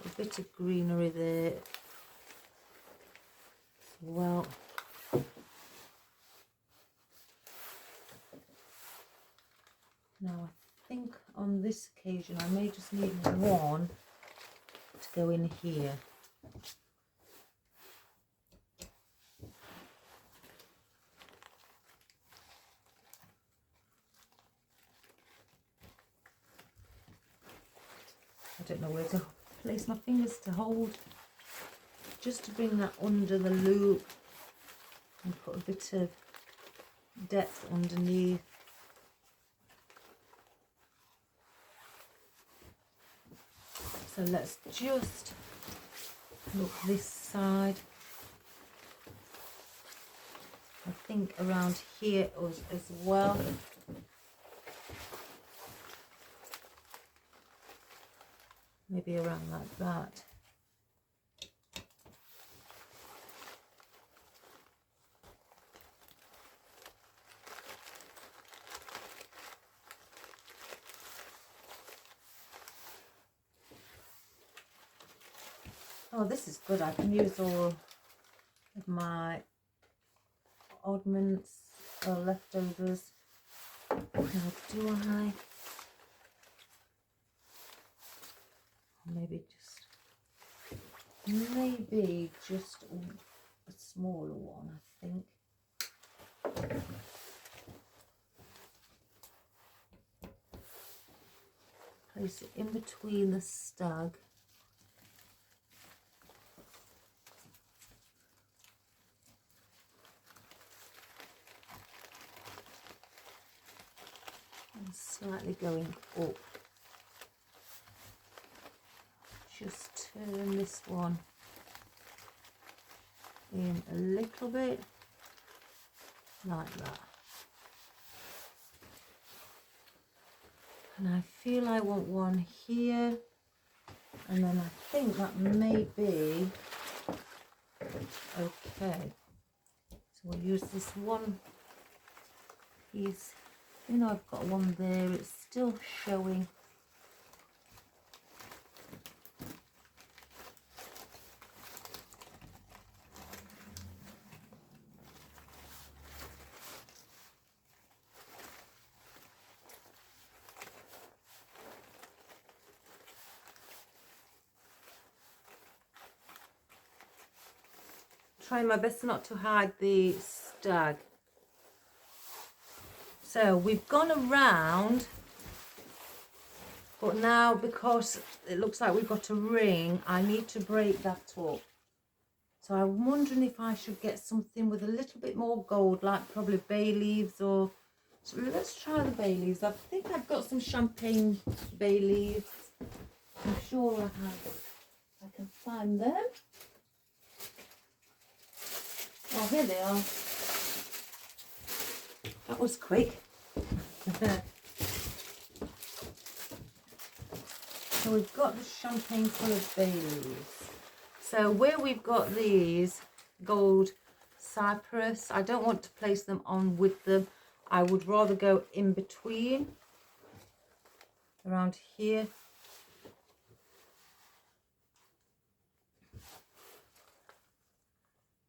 A bit of greenery there as well. Now I think on this occasion I may just need one to go in here. I don't know where to place my fingers to hold, just to bring that under the loop and put a bit of depth underneath. So let's just look this side. I think around here as well. Maybe around like that. Oh, this is good. I can use all of my oddments or leftovers. Now, do I? Maybe just a smaller one, I think. Place it in between the stag. And slightly going up. Just turn this one in a little bit, like that. And I feel I want one here, and then I think that may be okay. So we'll use this one piece. You know, I've got one there, it's still showing. Trying my best not to hide the stag. So we've gone around, but now because it looks like we've got a ring, I need to break that up. So I'm wondering if I should get something with a little bit more gold, like probably bay leaves, or so let's try the bay leaves. I think I've got some champagne bay leaves. I'm sure I have. I can find them. Oh, here they are. That was quick. So we've got the champagne coloured bay leaves. So where we've got these gold cypress, I don't want to place them on with them. I would rather go in between, around here.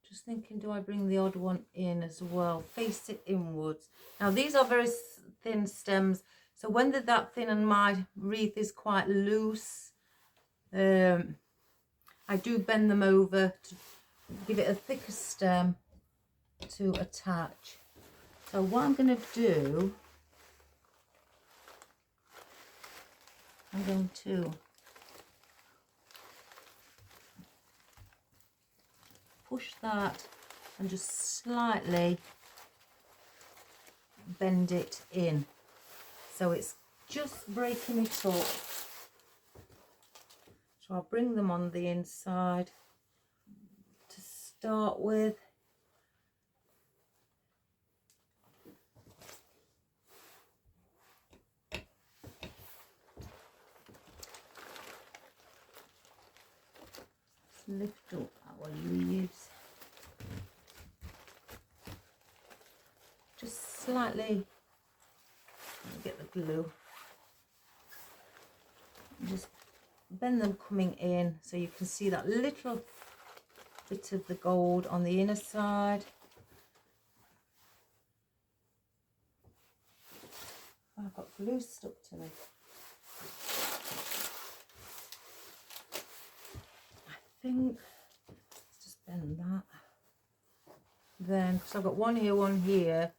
Just thinking, do I bring the odd one in as well? Face it inwards. Now these are very thin stems, so when they're that thin and my wreath is quite loose, I do bend them over to give it a thicker stem to attach. So what I'm going to do, I'm going to push that and just slightly bend it in, so it's just breaking it up. So I'll bring them on the inside to start with. Just lift up our leaves. Just slightly get the glue. Just bend them coming in so you can see that little bit of the gold on the inner side. Oh, I've got glue stuck to me. I think let's just bend that. Then, because I've got one here,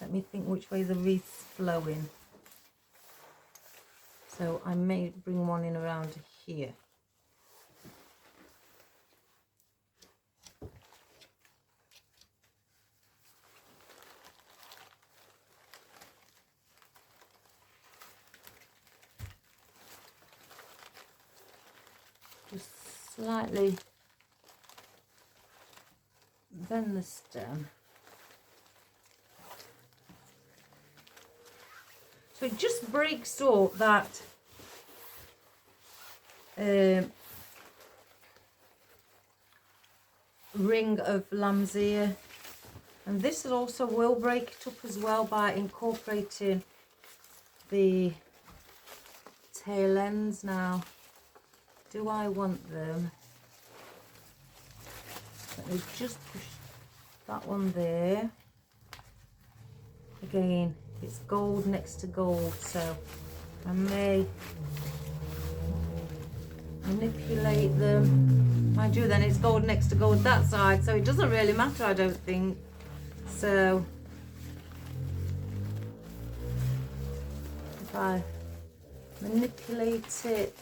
let me think which way the wreath's flowing. So I may bring one in around here. Just slightly bend the stem. So it just breaks up that ring of lamb's ear, and this also will break it up as well by incorporating the tail ends. Now, do I want them? Let me just push that one there. Again, it's gold next to gold, so I may manipulate them. Mind you, then it's gold next to gold that side, so it doesn't really matter, I don't think. So if I manipulate it,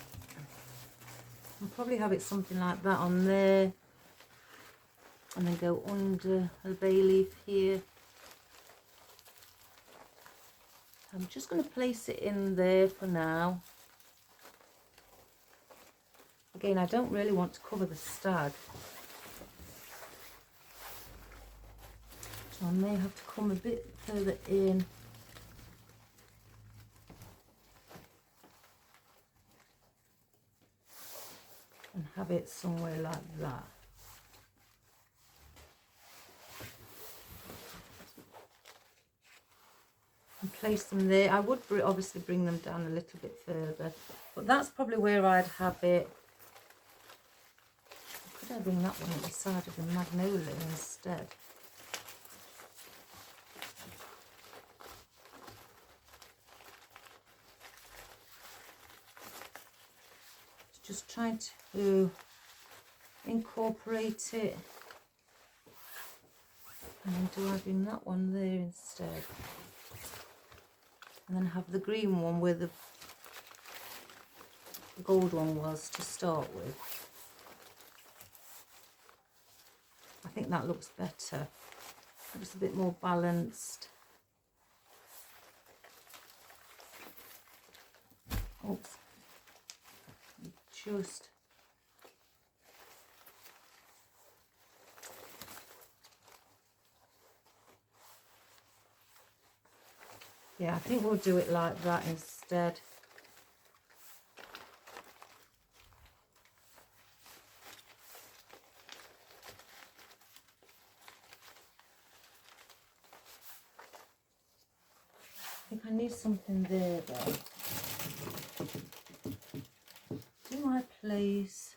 I'll probably have it something like that on there, and then go under a bay leaf here. I'm just going to place it in there for now. Again, I don't really want to cover the stag, so I may have to come a bit further in. And have it somewhere like that. And place them there. I would obviously bring them down a little bit further, but that's probably where I'd have it. Could I bring that one at the side of the magnolia instead? Just trying to incorporate it. And do I bring that one there instead? And then have the green one where the gold one was to start with. I think that looks better. Looks a bit more balanced. Oops. Just yeah, I think we'll do it like that instead. I think I need something there though. Do I place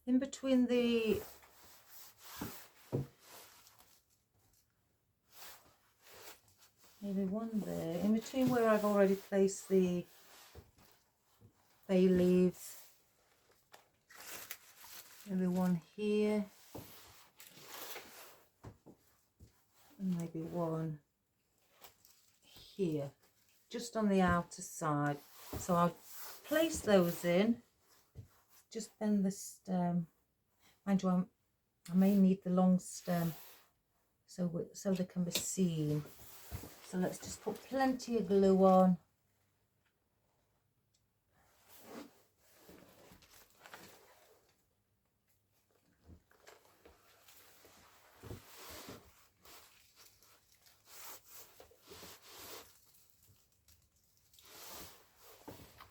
in between the maybe one there, in between where I've already placed the bay leaves, maybe one here, and maybe one here, just on the outer side. So I'll place those in, just bend the stem. Mind you, I may need the long stem so they can be seen. So let's just put plenty of glue on.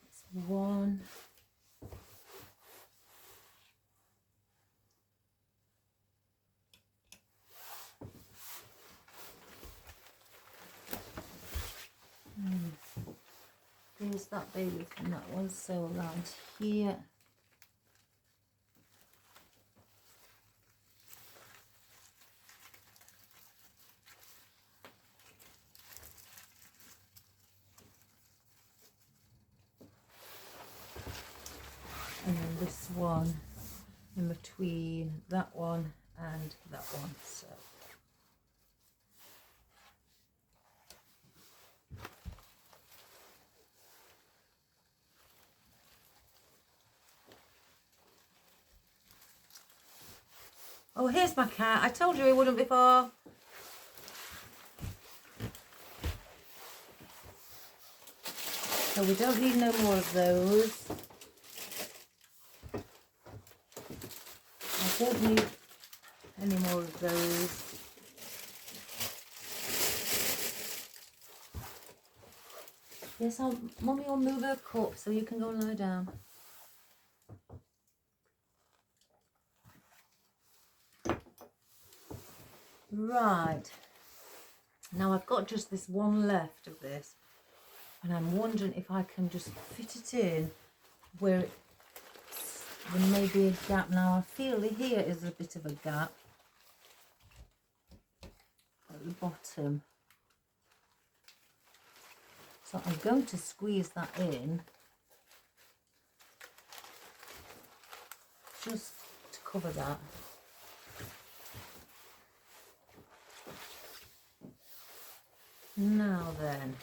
That's one. There's that bay leaf and that one, so around here. And then this one in between that one and that one. So oh, here's my cat. I told you he wouldn't be far. So we don't need no more of those. don't need any more of those. Yes, Mummy will move her cup so you can go and lie down. Right, now I've got just this one left of this, and I'm wondering if I can just fit it in where there may be a gap. Now I feel here is a bit of a gap at the bottom, so I'm going to squeeze that in just to cover that. Now then,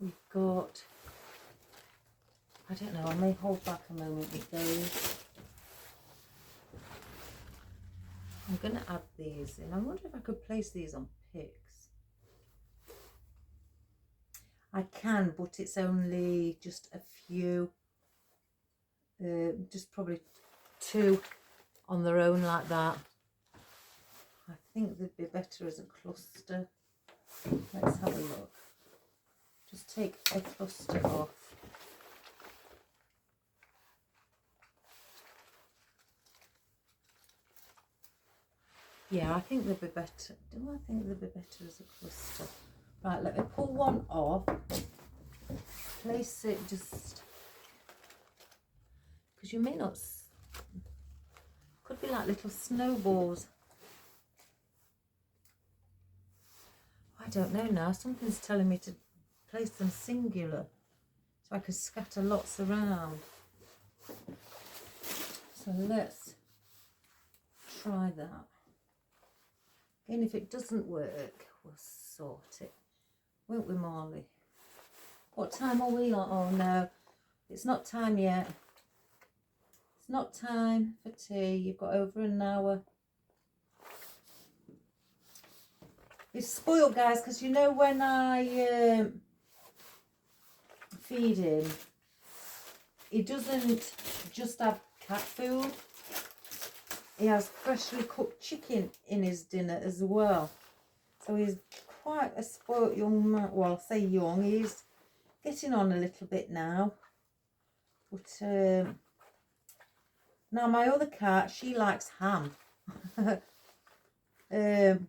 we've got, I don't know, I may hold back a moment with those. I'm going to add these in. I wonder if I could place these on picks. I can, but it's only just a few, just probably 2 on their own like that. I think they'd be better as a cluster. Let's have a look. Just take a cluster off. Yeah, I think they'd be better. Do I think they'd be better as a cluster? Right, let me pull one off. Place it just, because you may not, could be like little snowballs. I don't know now, something's telling me to place them singular so I can scatter lots around. So let's try that. Again, if it doesn't work, we'll sort it, won't we, Marley? What time are we on? Oh no, it's not time yet. It's not time for tea. You've got over an hour. It's spoiled, guys, because you know when I feed him, he doesn't just have cat food. He has freshly cooked chicken in his dinner as well. So he's quite a spoilt young man. Well, I say young, he's getting on a little bit now. But now my other cat, she likes ham.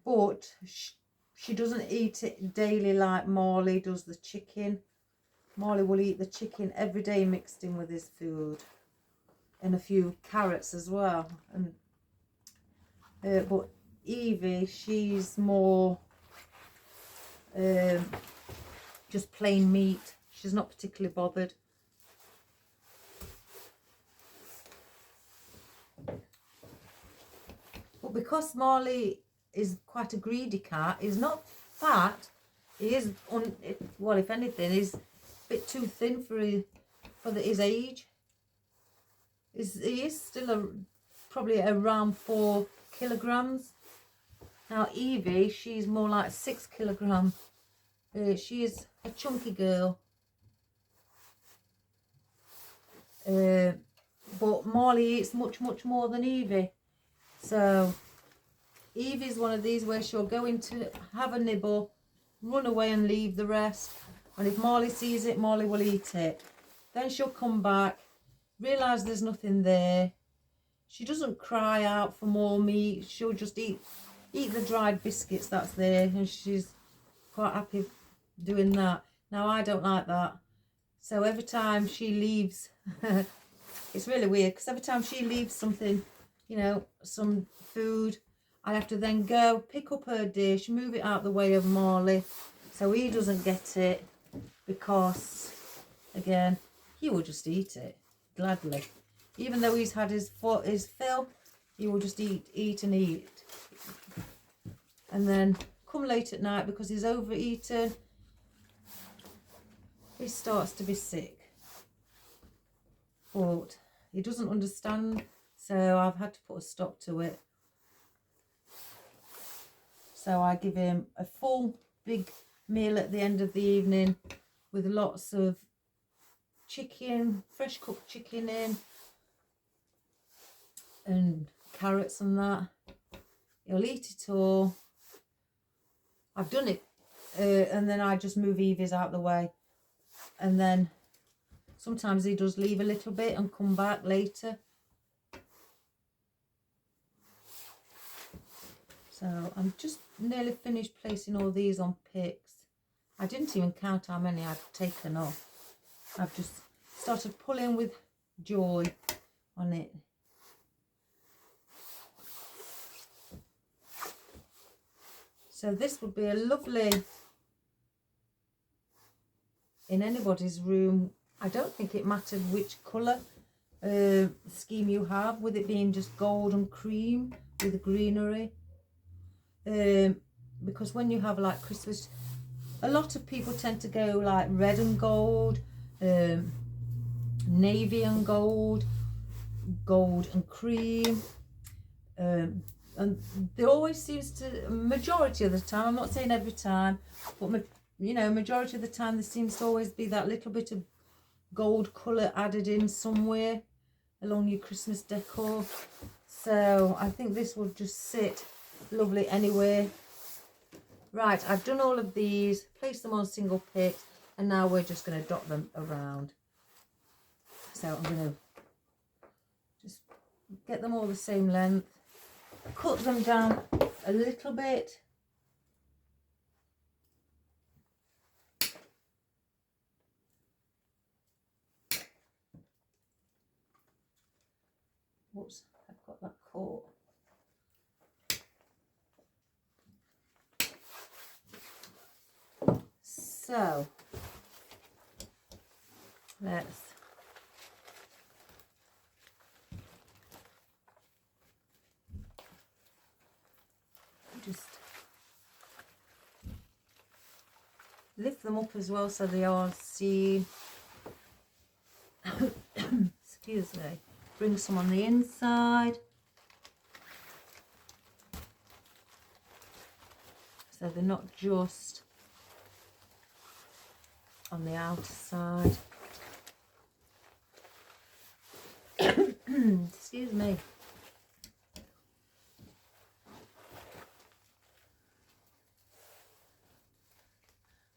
But she doesn't eat it daily like Marley does the chicken. Marley will eat the chicken every day mixed in with his food. And a few carrots as well. And but Evie, she's more just plain meat. She's not particularly bothered. But because Marley is quite a greedy cat, he's not fat. He is, well, if anything, he's a bit too thin for his age. He is still probably around 4 kilograms. Now Evie, she's more like 6 kilograms. She is a chunky girl. But Marley eats much more than Evie. So Evie's one of these where she'll go in to have a nibble, run away and leave the rest. And if Marley sees it, Marley will eat it. Then she'll come back, realise there's nothing there. She doesn't cry out for more meat. She'll just eat the dried biscuits that's there, and she's quite happy doing that. Now I don't like that. So every time she leaves, it's really weird, because every time she leaves something, you know, some food, I have to then go pick up her dish, move it out the way of Marley so he doesn't get it, because again, he will just eat it gladly. Even though he's had his fill, he will just eat and eat. And then come late at night, because he's overeaten, he starts to be sick. But he doesn't understand, so I've had to put a stop to it. So I give him a full big meal at the end of the evening with lots of chicken, fresh cooked chicken in, and carrots and that. He'll eat it all. I've done it, and then I just move Evie's out the way, and then sometimes he does leave a little bit and come back later. So I'm just nearly finished placing all these on picks. I didn't even count how many I'd taken off. I've just started pulling with joy on it. So this would be a lovely, in anybody's room. I don't think it mattered which colour scheme you have, with it being just gold and cream with greenery. Because when you have like Christmas, a lot of people tend to go like red and gold, navy and gold, gold and cream, and there always seems to, majority of the time, I'm not saying every time, but you know, majority of the time there seems to always be that little bit of gold colour added in somewhere along your Christmas decor. So I think this will just sit lovely anyway. Right, I've done all of these, placed them on single picks, and now we're just going to dot them around. So I'm going to just get them all the same length, cut them down a little bit. Whoops, I've got that caught. So let's just lift them up as well so they are seen. Excuse me. Bring some on the inside so they're not just on the outer side. Excuse me.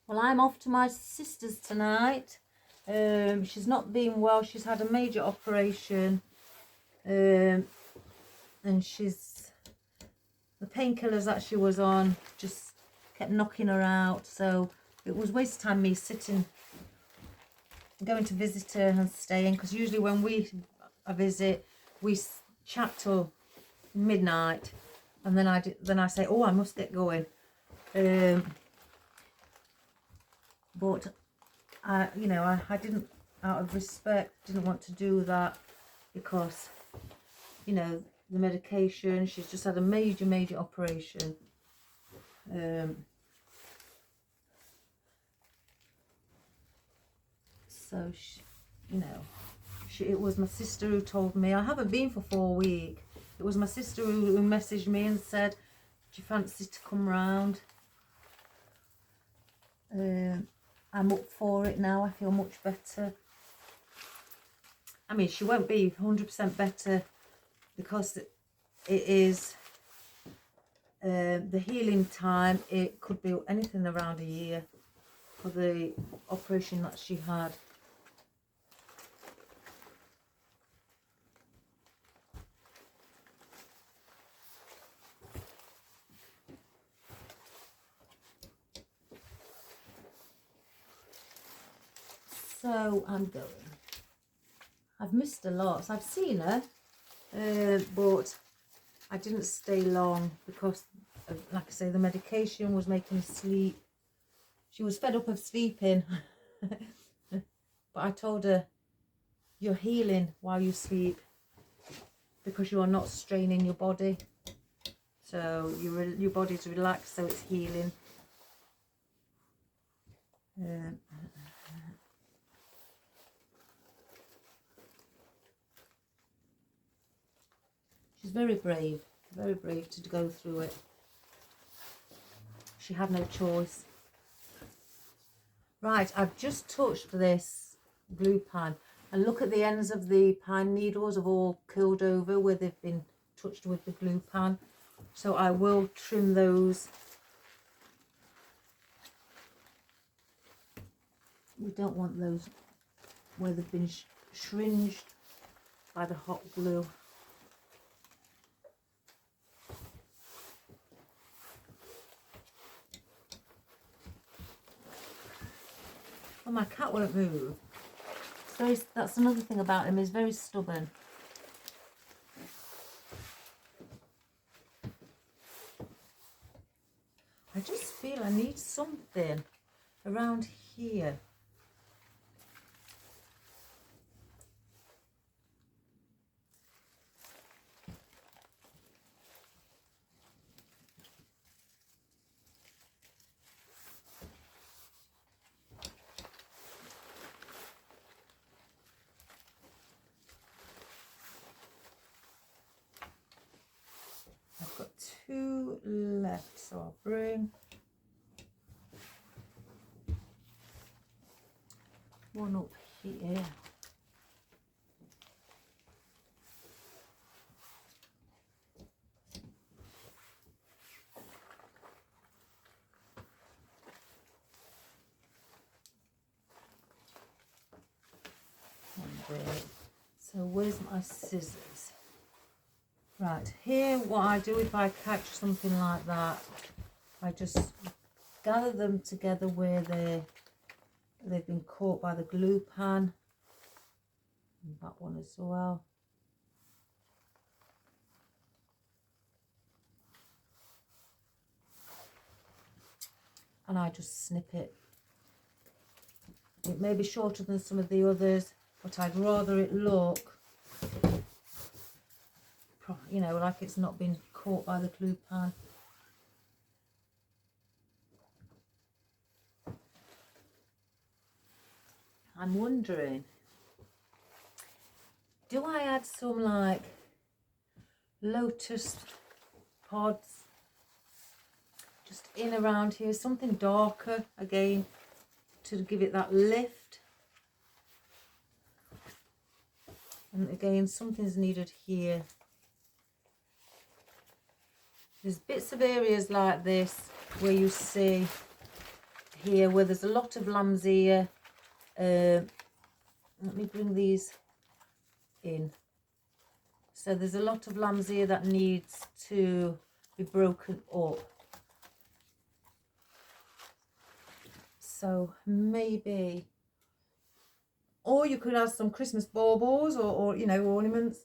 Well, I'm off to my sister's tonight. She's not been well. She's had a major operation, and the painkillers that she was on just kept knocking her out. So it was waste time me going to visit her and staying, because usually when we visit, we chat till midnight, and then I say, oh, I must get going. But I didn't, out of respect, didn't want to do that, because, you know, the medication, she's just had a major operation. So it was my sister who told me. I haven't been for 4 weeks. It was my sister who messaged me and said, do you fancy to come round? I'm up for it now. I feel much better. I mean, she won't be 100% better, because it is the healing time. It could be anything around a year for the operation that she had. So I'm going. I've missed a lot. So I've seen her, but I didn't stay long because, like I say, the medication was making her sleep. She was fed up of sleeping. But I told her, you're healing while you sleep, because you are not straining your body. So your body's relaxed, so it's healing. She's very brave to go through it. She had no choice. Right, I've just touched this glue pan. And look at the ends of the pine needles have all curled over where they've been touched with the glue pan. So I will trim those. We don't want those where they've been shringed by the hot glue. Well, my cat won't move. That's another thing about him, he's very stubborn. I just feel I need something around here. I've got 2 left, so I'll bring one up here. So where's my scissors? Right, here what I do if I catch something like that, I just gather them together where they've been caught by the glue pan. And that one as well. And I just snip it. It may be shorter than some of the others, but I'd rather it look, you know, like it's not been caught by the glue pan. I'm wondering, do I add some like lotus pods just in around here, something darker again to give it that lift? And again, something's needed here. There's bits of areas like this where you see here where there's a lot of lamb's ear. Let me bring these in. So there's a lot of lamb's ear that needs to be broken up. So maybe, or you could have some Christmas baubles or you know, ornaments.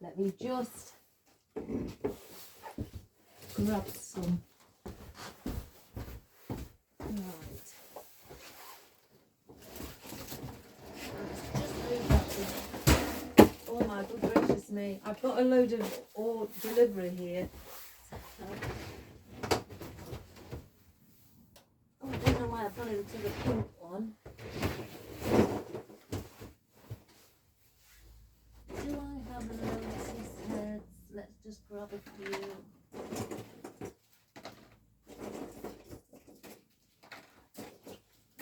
Let me just grab some. Right. Oh my good gracious me. I've got a load of delivery here. Oh, I don't know why I've gone into the pink one. Do I have lotus heads? Let's just grab a few.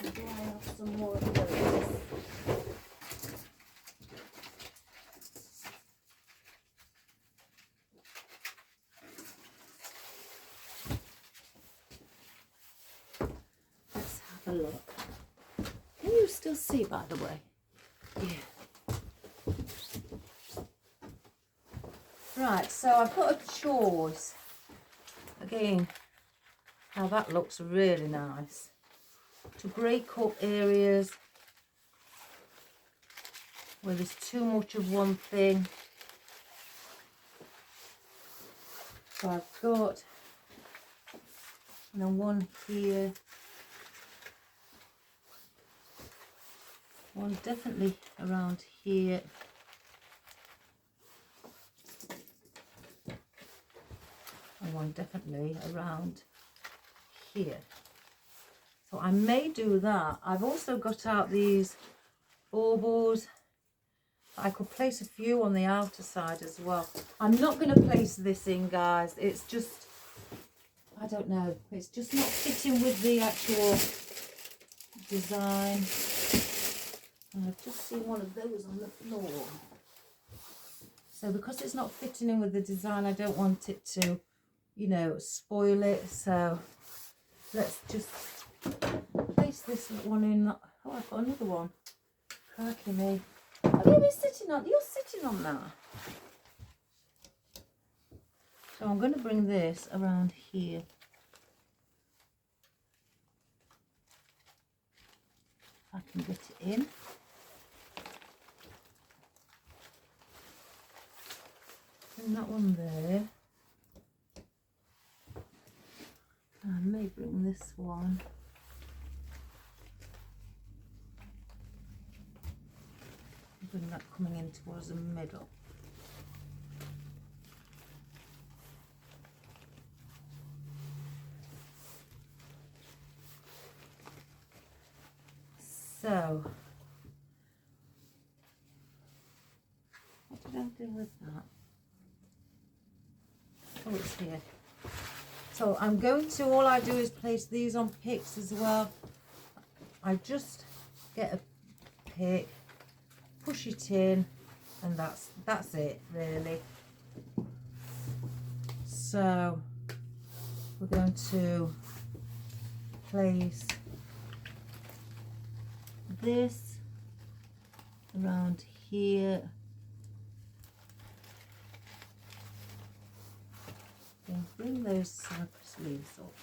Do I have some more of those? Let's have a look. Can you still see, by the way? Yeah. Right, so I've got a choice. Again, now that looks really nice. To break up areas where there's too much of one thing. So I've got, you know, one here, one definitely around here, and one definitely around here. So I may do that. I've also got out these baubles. I could place a few on the outer side as well. I'm not going to place this in, guys. It's just, I don't know, it's just not fitting with the actual design. And I've just seen one of those on the floor. So because it's not fitting in with the design, I don't want it to, you know, spoil it. So let's just place this one in. Oh, I've got another one. Crikey me. Have you been sitting on? You're sitting on that. So I'm going to bring this around here. If I can get it in. Bring that one there. I may bring this one. Bring that coming in towards the middle. So, what did I do with that? Oh, it's here. So I'm going to, all I do is place these on picks as well. I just get a pick, push it in, and that's it really. So we're going to place this around here. And bring those cypress leaves up.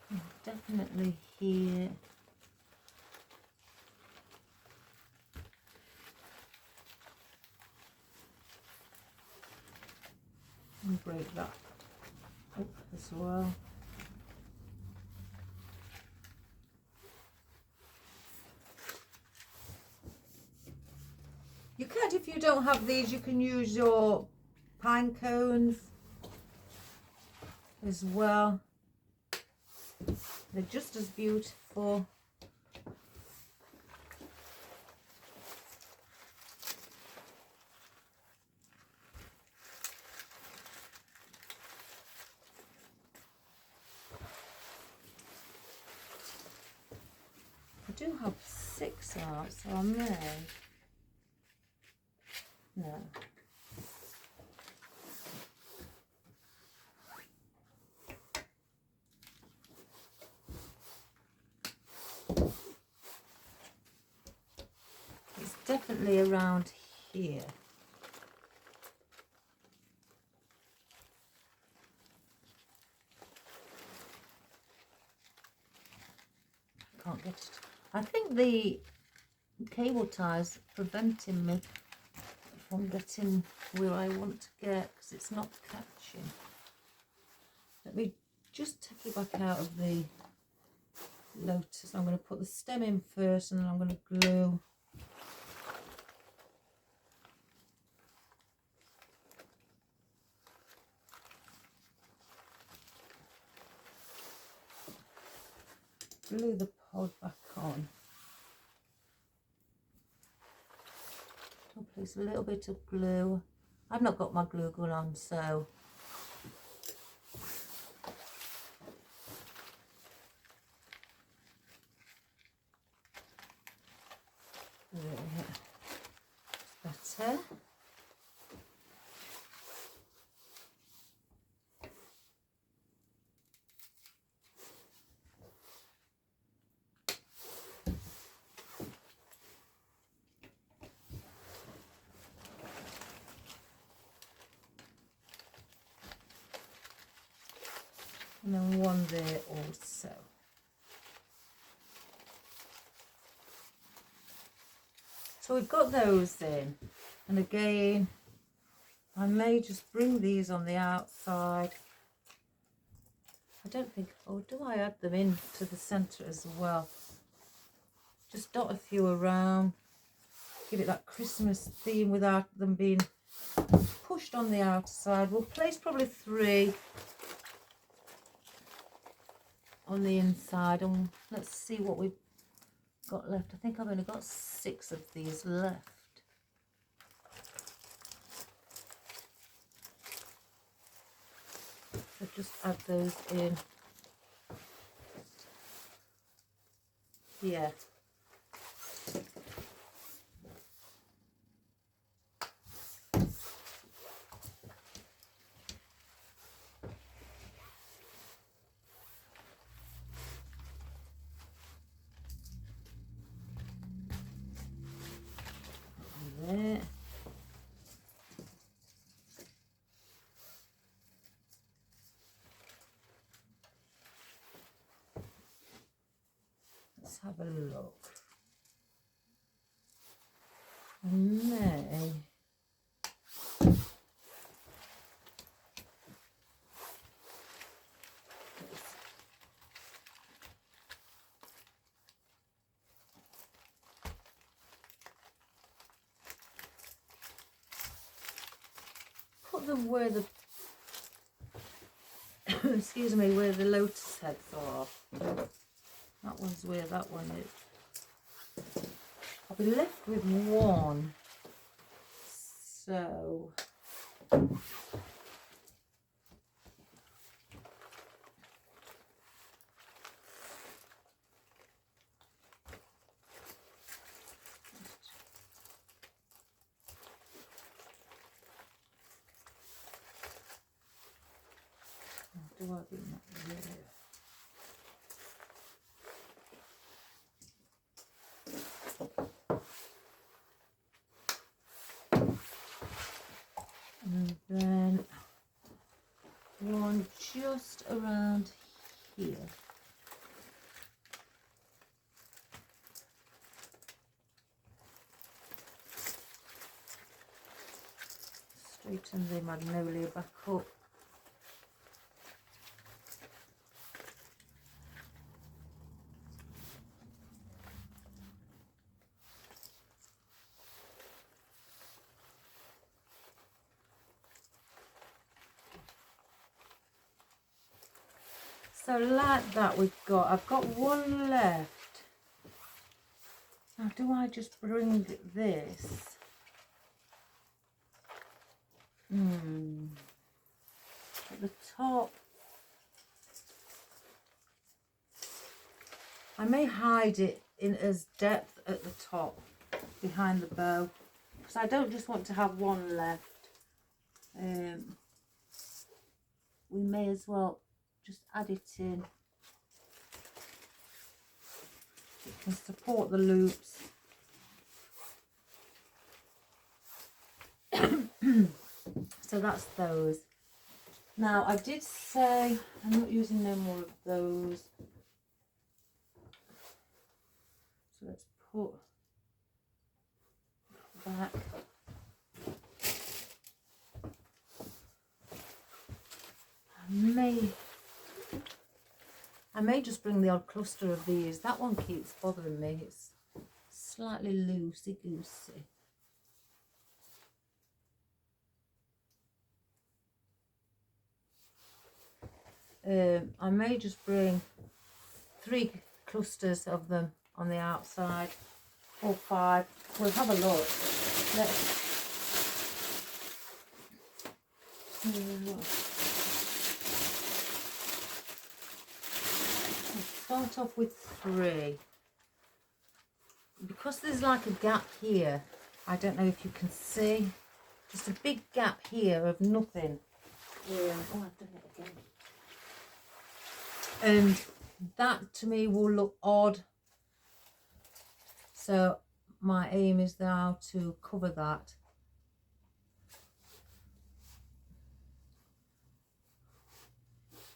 And definitely here. And break that up as well. You can, if you don't have these, you can use your pine cones as well. They're just as beautiful. I do have 6 out, so I may. No. It's definitely around here. Can't get it. I think the cable ties preventing me from getting where I want to get, because it's not catching. Let me just take it back out of the lotus. I'm going to put the stem in first, and then I'm going to glue. Glue the pod back on. I'll place a little bit of glue. I've not got my glue gun on, so better. And then one there also. So we've got those in, and again I may just bring these on the outside. I don't think, oh, do I add them in to the centre as well? Just dot a few around, give it that Christmas theme without them being pushed on the outer side. We'll place probably 3 on the inside, and let's see what we've got left. I think I've only got 6 of these left. So just add those in. Yeah. There. Let's have a look. I may put them where the excuse me, where the lotus heads are. That one's where that one is. I'll be left with 1. So do I do that there? And then 1 just around here. Straighten the magnolia back up. So like that I've got 1 left. Now do I just bring this? At the top. I may hide it in as depth at the top behind the bow, because I don't just want to have 1 left. We may as well just add it in. It can support the loops. So that's those. Now I did say I'm not using no more of those. So let's put back. I may just bring the odd cluster of these. That one keeps bothering me. It's slightly loosey-goosey. I may just bring 3 clusters of them on the outside, or 5. We'll have a look. Let's start off with 3. Because there's like a gap here, I don't know if you can see, just a big gap here of nothing. Oh, I've done it again. And that to me will look odd. So my aim is now to cover that.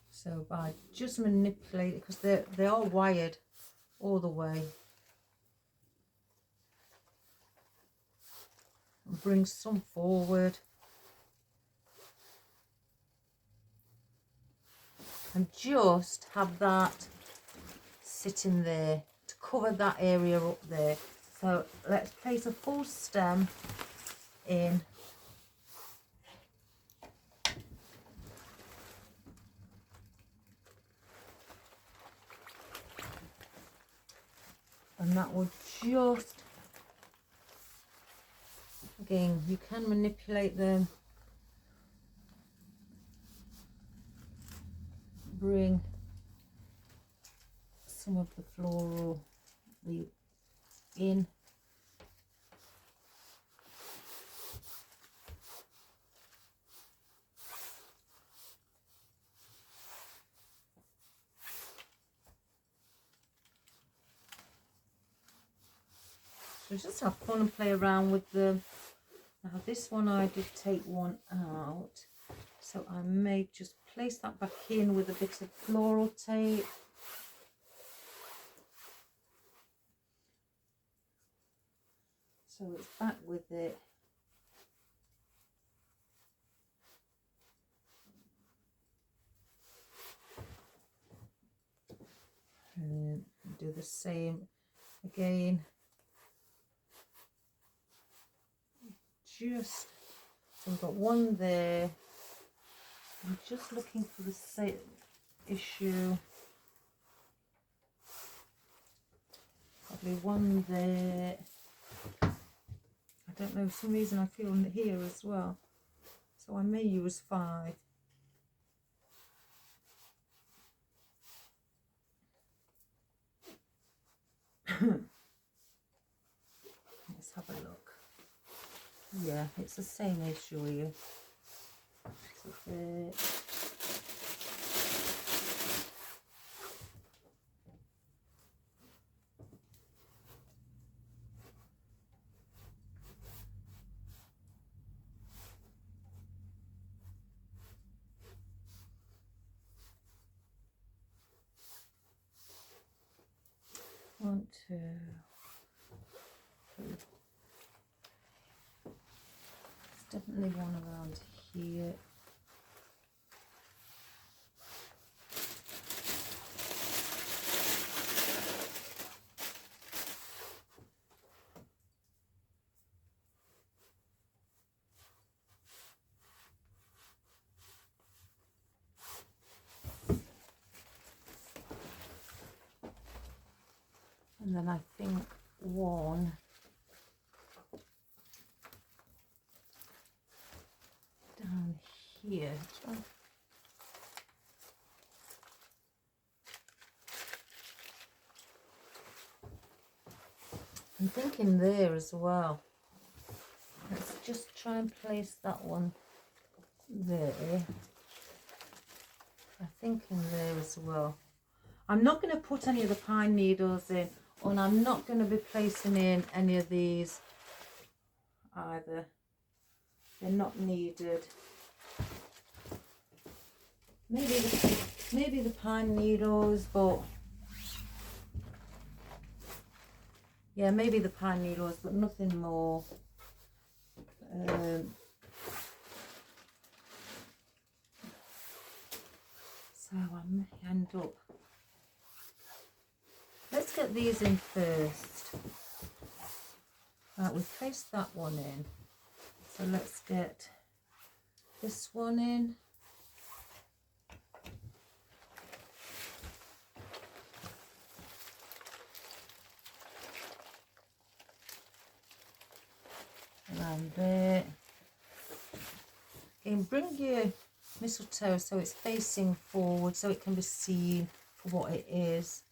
So by just manipulate it, because they are wired all the way. And bring some forward. And just have that sitting there to cover that area up there. So let's place a full stem in And that will just, again, you can manipulate them, bring some of the floral in. So just have fun and play around with them. Now this one I did take one out, so I may just place that back in with a bit of floral tape. So it's back with it. And do the same again. Just, so we've got one there. I'm just looking for the same issue. Probably one there. I don't know, for some reason I feel here as well. So I may use 5. Let's have a look. Yeah, it's the same issue here. So there. One, two, three. There's definitely one around here. And then I think one down here. I'm thinking there as well. Let's just try and place that one there. I think in there as well. I'm not going to put any of the pine needles in, and I'm not going to be placing in any of these either. They're not needed. Maybe the pine needles, but yeah, maybe the pine needles, but nothing more. So I may end up. Let's get these in first. Right, we've placed that one in. So let's get this one in. Around there. Again, bring your mistletoe so it's facing forward so it can be seen for what it is.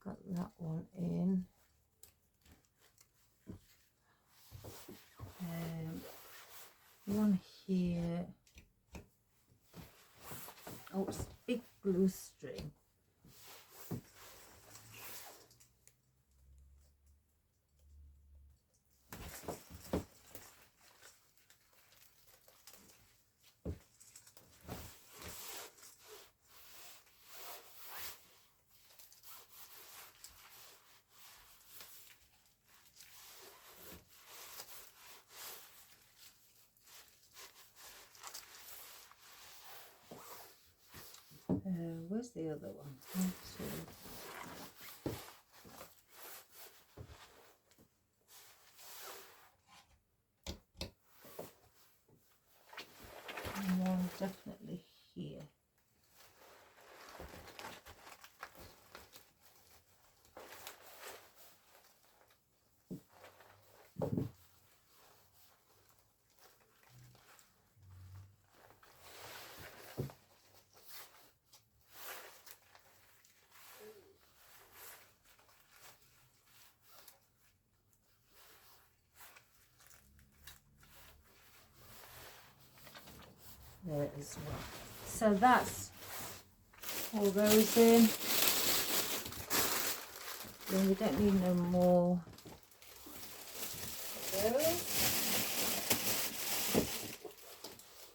Got that one in. Where's the other one? 1, 2. And one definitely here. There as well. So that's all those in. Then we don't need no more of those.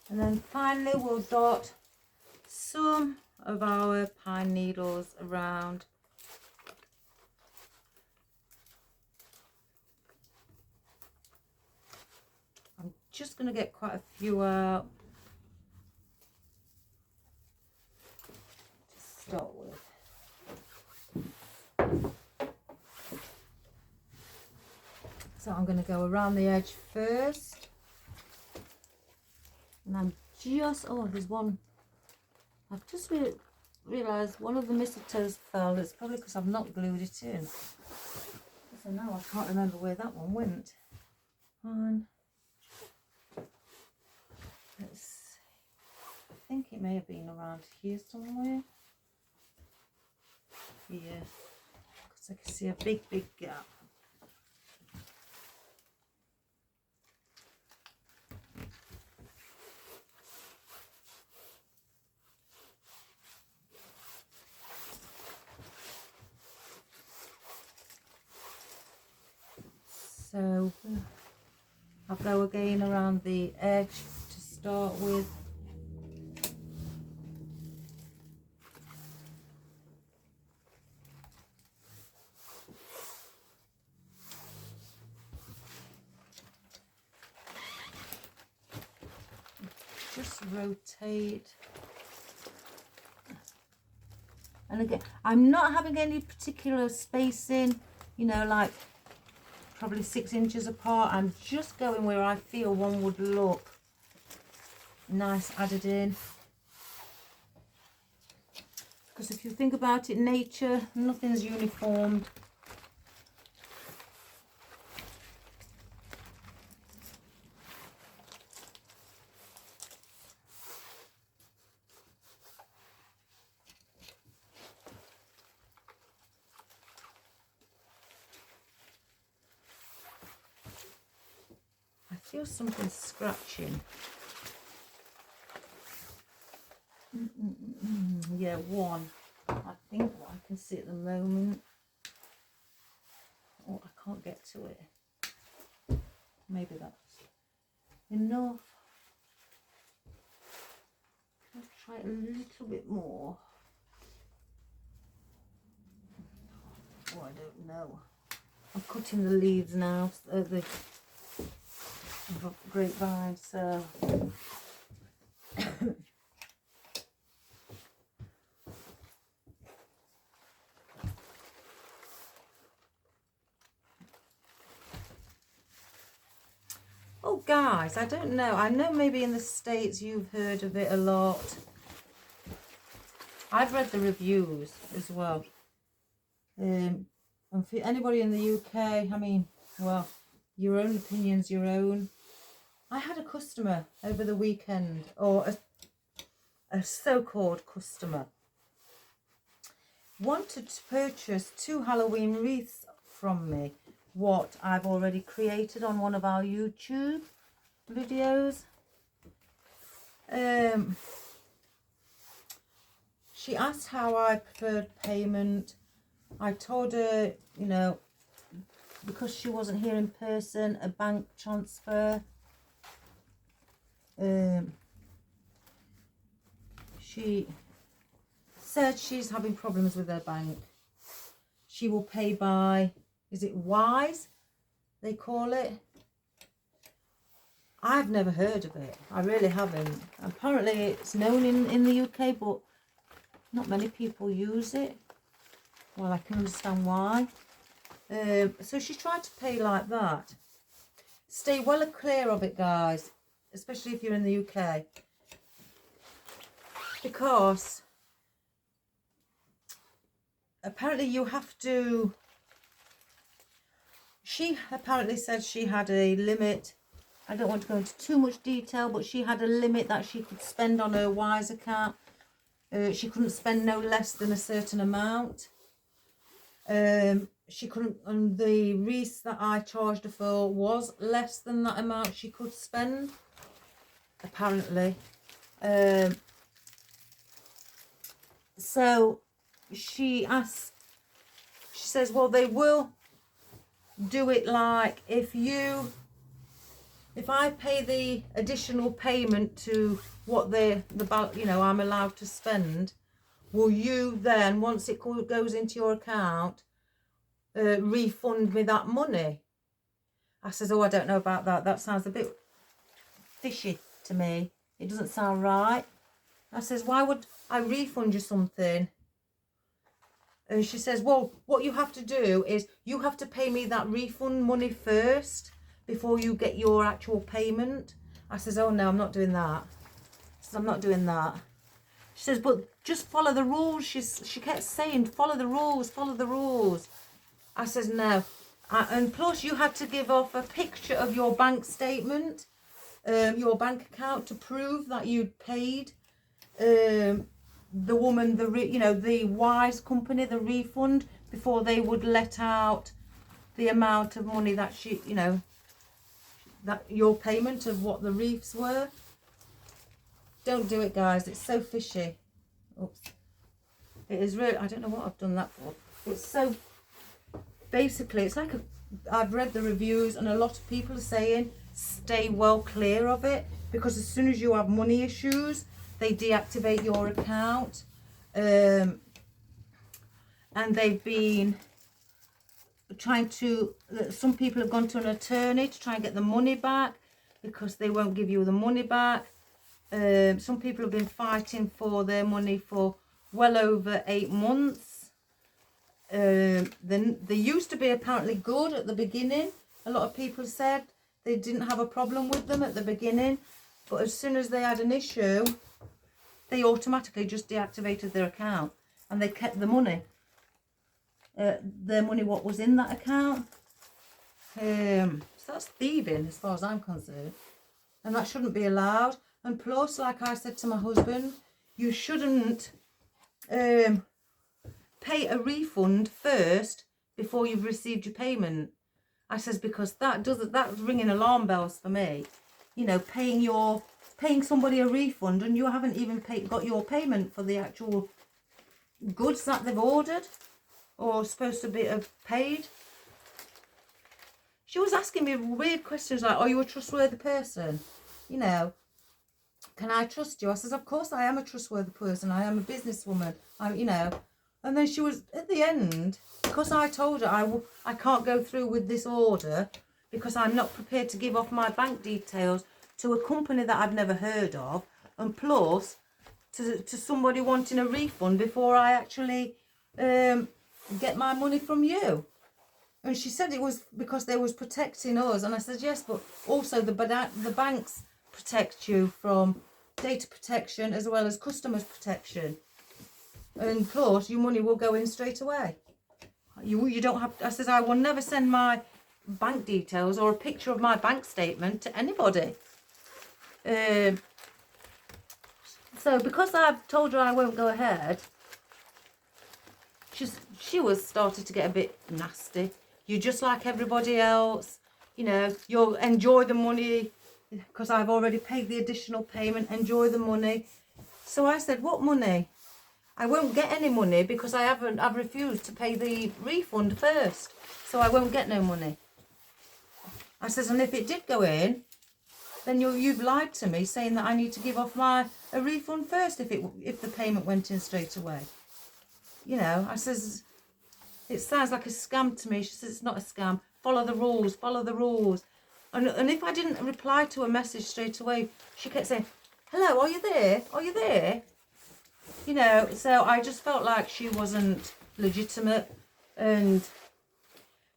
And then finally we'll dot some of our pine needles around. I'm just going to get quite a few out to start with. So I'm going to go around the edge first. And I'm just, oh, there's one. I've just realised one of the mistletoes fell. It's probably because I've not glued it in. So now I can't remember where that one went. Let's see. I think it may have been around here somewhere. Yeah, because I can see a big gap. So I'll go again around the edge to start with. Just rotate. And again, I'm not having any particular spacing, you know, like probably 6 inches apart. I'm just going where I feel one would look nice added in. Because if you think about it, nature, nothing's uniformed. I feel something scratching. Yeah, one. I think what I can see at the moment. Oh, I can't get to it. Maybe that's enough. Let's try it a little bit more. Oh, I don't know. I'm cutting the leaves now, the grapevine, so oh guys, I don't know, I know maybe in the States you've heard of it a lot. I've read the reviews as well, and for anybody in the UK, I mean, well, your own opinion's your own. I had a customer over the weekend, or a so-called customer, wanted to purchase 2 Halloween wreaths from me, what I've already created on one of our YouTube videos. She asked how I preferred payment. I told her, you know, because she wasn't here in person, a bank transfer. She said she's having problems with her bank. She will pay by, is it Wise they call it? I've never heard of it. I really haven't. Apparently it's known in the UK, but Not many people use it. Well, I can understand why. So she tried to pay like that. Stay well clear of it, guys, especially if you're in the UK, because apparently you have to. She apparently said she had a limit. I don't want to go into too much detail, but she had a limit that she could spend on her Wise account. She couldn't spend no less than a certain amount. She couldn't, and the wreath that I charged her for was less than that amount she could spend, apparently. So she asked, she says, well, they will do it like if I pay the additional payment to what I'm allowed to spend, will you then, once it goes into your account, refund me that money? I says, oh, I don't know about that. That sounds a bit fishy to me. It doesn't sound right. I says, why would I refund you something? And she says, well, what you have to do is you have to pay me that refund money first before you get your actual payment. I says, oh no, I'm not doing that. I says, I'm not doing that. She says, but just follow the rules. She kept saying, follow the rules, follow the rules. I says, no. And plus you had to give off a picture of your bank statement, your bank account, to prove that you'd paid the woman, the Wise company, the refund, before they would let out the amount of money that that your payment of what the wreaths were. Don't do it, guys. It's so fishy. Oops. It is really, I don't know what I've done that for. It's so, basically, it's like I've read the reviews and a lot of people are saying stay well clear of it, because as soon as you have money issues, they deactivate your account. And they've been trying to, some people have gone to an attorney to try and get the money back because they won't give you the money back. Some people have been fighting for their money for well over 8 months. Then they used to be apparently good at the beginning. A lot of people said they didn't have a problem with them at the beginning, but as soon as they had an issue, they automatically just deactivated their account and they kept the money. Their money, what was in that account. So that's thieving as far as I'm concerned. And that shouldn't be allowed. And plus, like I said to my husband, you shouldn't pay a refund first before you've received your payment. I says, because that's ringing alarm bells for me. You know, paying somebody a refund and you haven't even got your payment for the actual goods that they've ordered or supposed to be have paid. She was asking me weird questions like, are you a trustworthy person? You know, can I trust you? I says, of course I am a trustworthy person. I am a businesswoman. You know. And then she was, at the end, because I told her I can't go through with this order because I'm not prepared to give off my bank details to a company that I've never heard of, and plus to somebody wanting a refund before I actually get my money from you. And she said it was because they was protecting us, and I said yes, but also the banks protect you from data protection as well as customers protection, and plus your money will go in straight away. You don't have to, I says I will never send my bank details or a picture of my bank statement to anybody. So because I've told her I won't go ahead, she was started to get a bit nasty. You're just like everybody else, you know, you'll enjoy the money because I've already paid the additional payment, enjoy the money. So I said, what money? I won't get any money because I've refused to pay the refund first, so I won't get no money. I says, and if it did go in, then you've lied to me saying that I need to give off a refund first if the payment went in straight away. You know, I says, it sounds like a scam to me. She says, it's not a scam. Follow the rules, follow the rules. And if I didn't reply to a message straight away, she kept saying, hello, are you there? Are you there? you know, so I just felt like she wasn't legitimate, and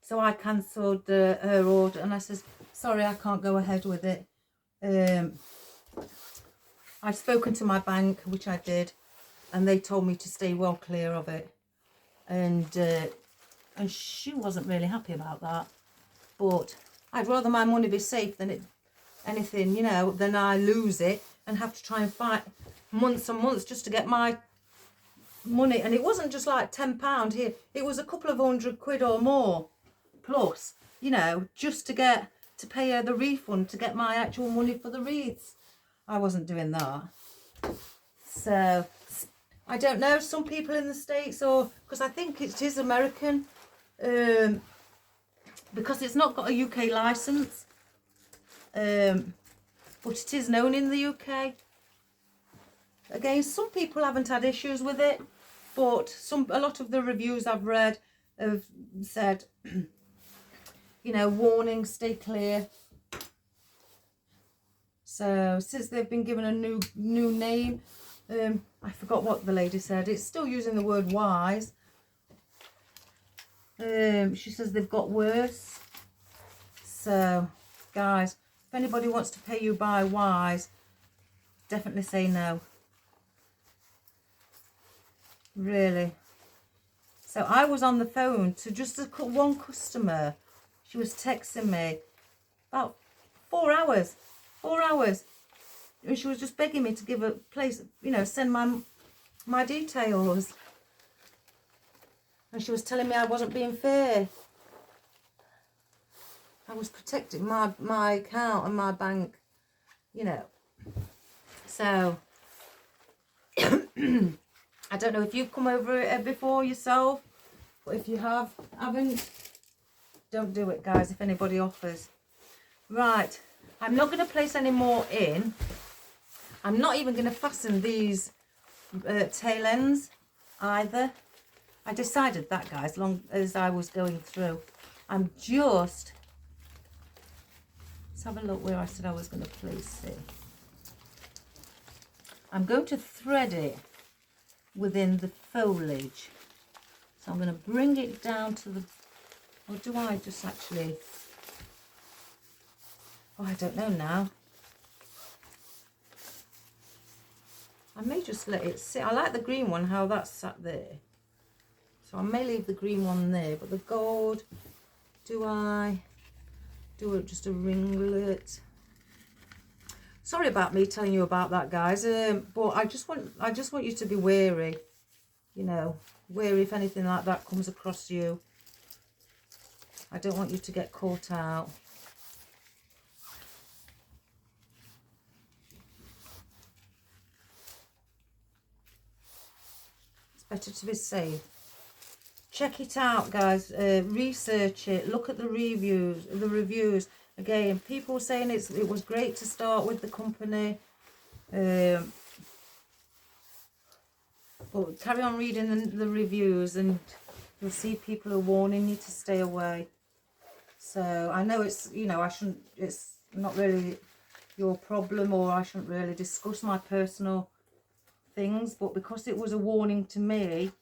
so I cancelled her order, and I says, sorry, I can't go ahead with it. I've spoken to my bank, which I did, and they told me to stay well clear of it, and she wasn't really happy about that. But I'd rather my money be safe than anything, you know, than I lose it and have to try and fight months and months just to get my money. And it wasn't just like £10 here, it was a couple of £100 or more plus, you know, just to pay her the refund to get my actual money for the wreaths. I wasn't doing that. So I don't know, some people in the States, or because I think it is American, because it's not got a UK license, but it is known in the UK. Again, some people haven't had issues with it, but a lot of the reviews I've read have said, you know, warning, stay clear. So since they've been given a new name, I forgot what the lady said. It's still using the word wise. She says they've got worse. So, guys, if anybody wants to pay you by wise, definitely say no. Really. So I was on the phone to just one customer. She was texting me about 4 hours. 4 hours. And she was just begging me to give a place, you know, send my details. And she was telling me I wasn't being fair. I was protecting my account and my bank, you know. So, I don't know if you've come over it before yourself, but if you haven't, don't do it, guys, if anybody offers. Right, I'm not going to place any more in. I'm not even going to fasten these tail ends either. I decided that, guys, long as I was going through. I'm just... Let's have a look where I said I was going to place it. I'm going to thread it within the foliage. So I'm going to bring it down to the... Or do I just actually... Oh, I don't know now. I may just let it sit. I like the green one, how that's sat there. So I may leave the green one there. But the gold, do I do it just a ringlet? Sorry about me telling you about that, guys. But I just want you to be wary. You know, wary if anything like that comes across you. I don't want you to get caught out. It's better to be safe. Check it out, guys. Research it. Look at the reviews. Again, people saying it was great to start with the company. But carry on reading the reviews, and you'll see people are warning you to stay away. So I know it's, you know, it's not really your problem, or I shouldn't really discuss my personal things, but because it was a warning to me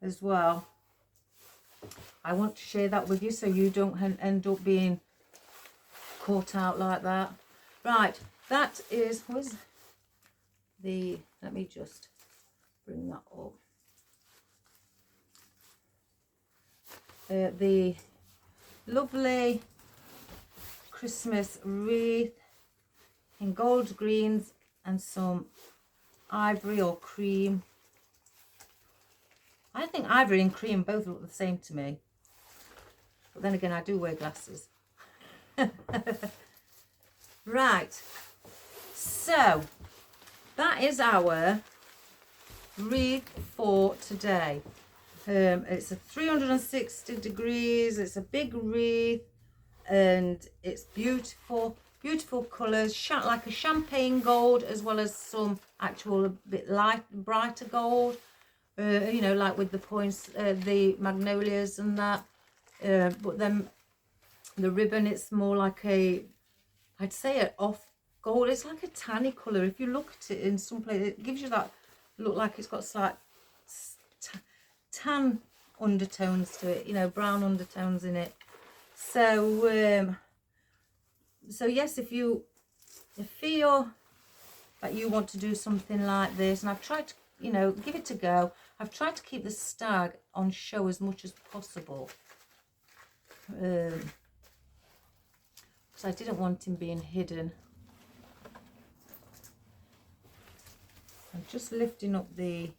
as well, I want to share that with you so you don't end up being caught out like that. Right, that is, where's the, let me just bring that up. The lovely Christmas wreath in gold, greens and some ivory or cream. I think ivory and cream both look the same to me. But then again, I do wear glasses. Right. So, that is our wreath for today. It's a 360 degrees. It's a big wreath. And it's beautiful. Beautiful colours. Like a champagne gold, as well as some actual a bit light, brighter gold. You know, like with the points, the magnolias and that. But then the ribbon, it's more like I'd say an off gold. It's like a tanny colour. If you look at it in some place, it gives you that look like it's got slight tan undertones to it, you know, brown undertones in it. So so yes, if you feel that you want to do something like this, and I've tried to, you know, give it a go. I've tried to keep the stag on show as much as possible, because I didn't want him being hidden. I'm just lifting up the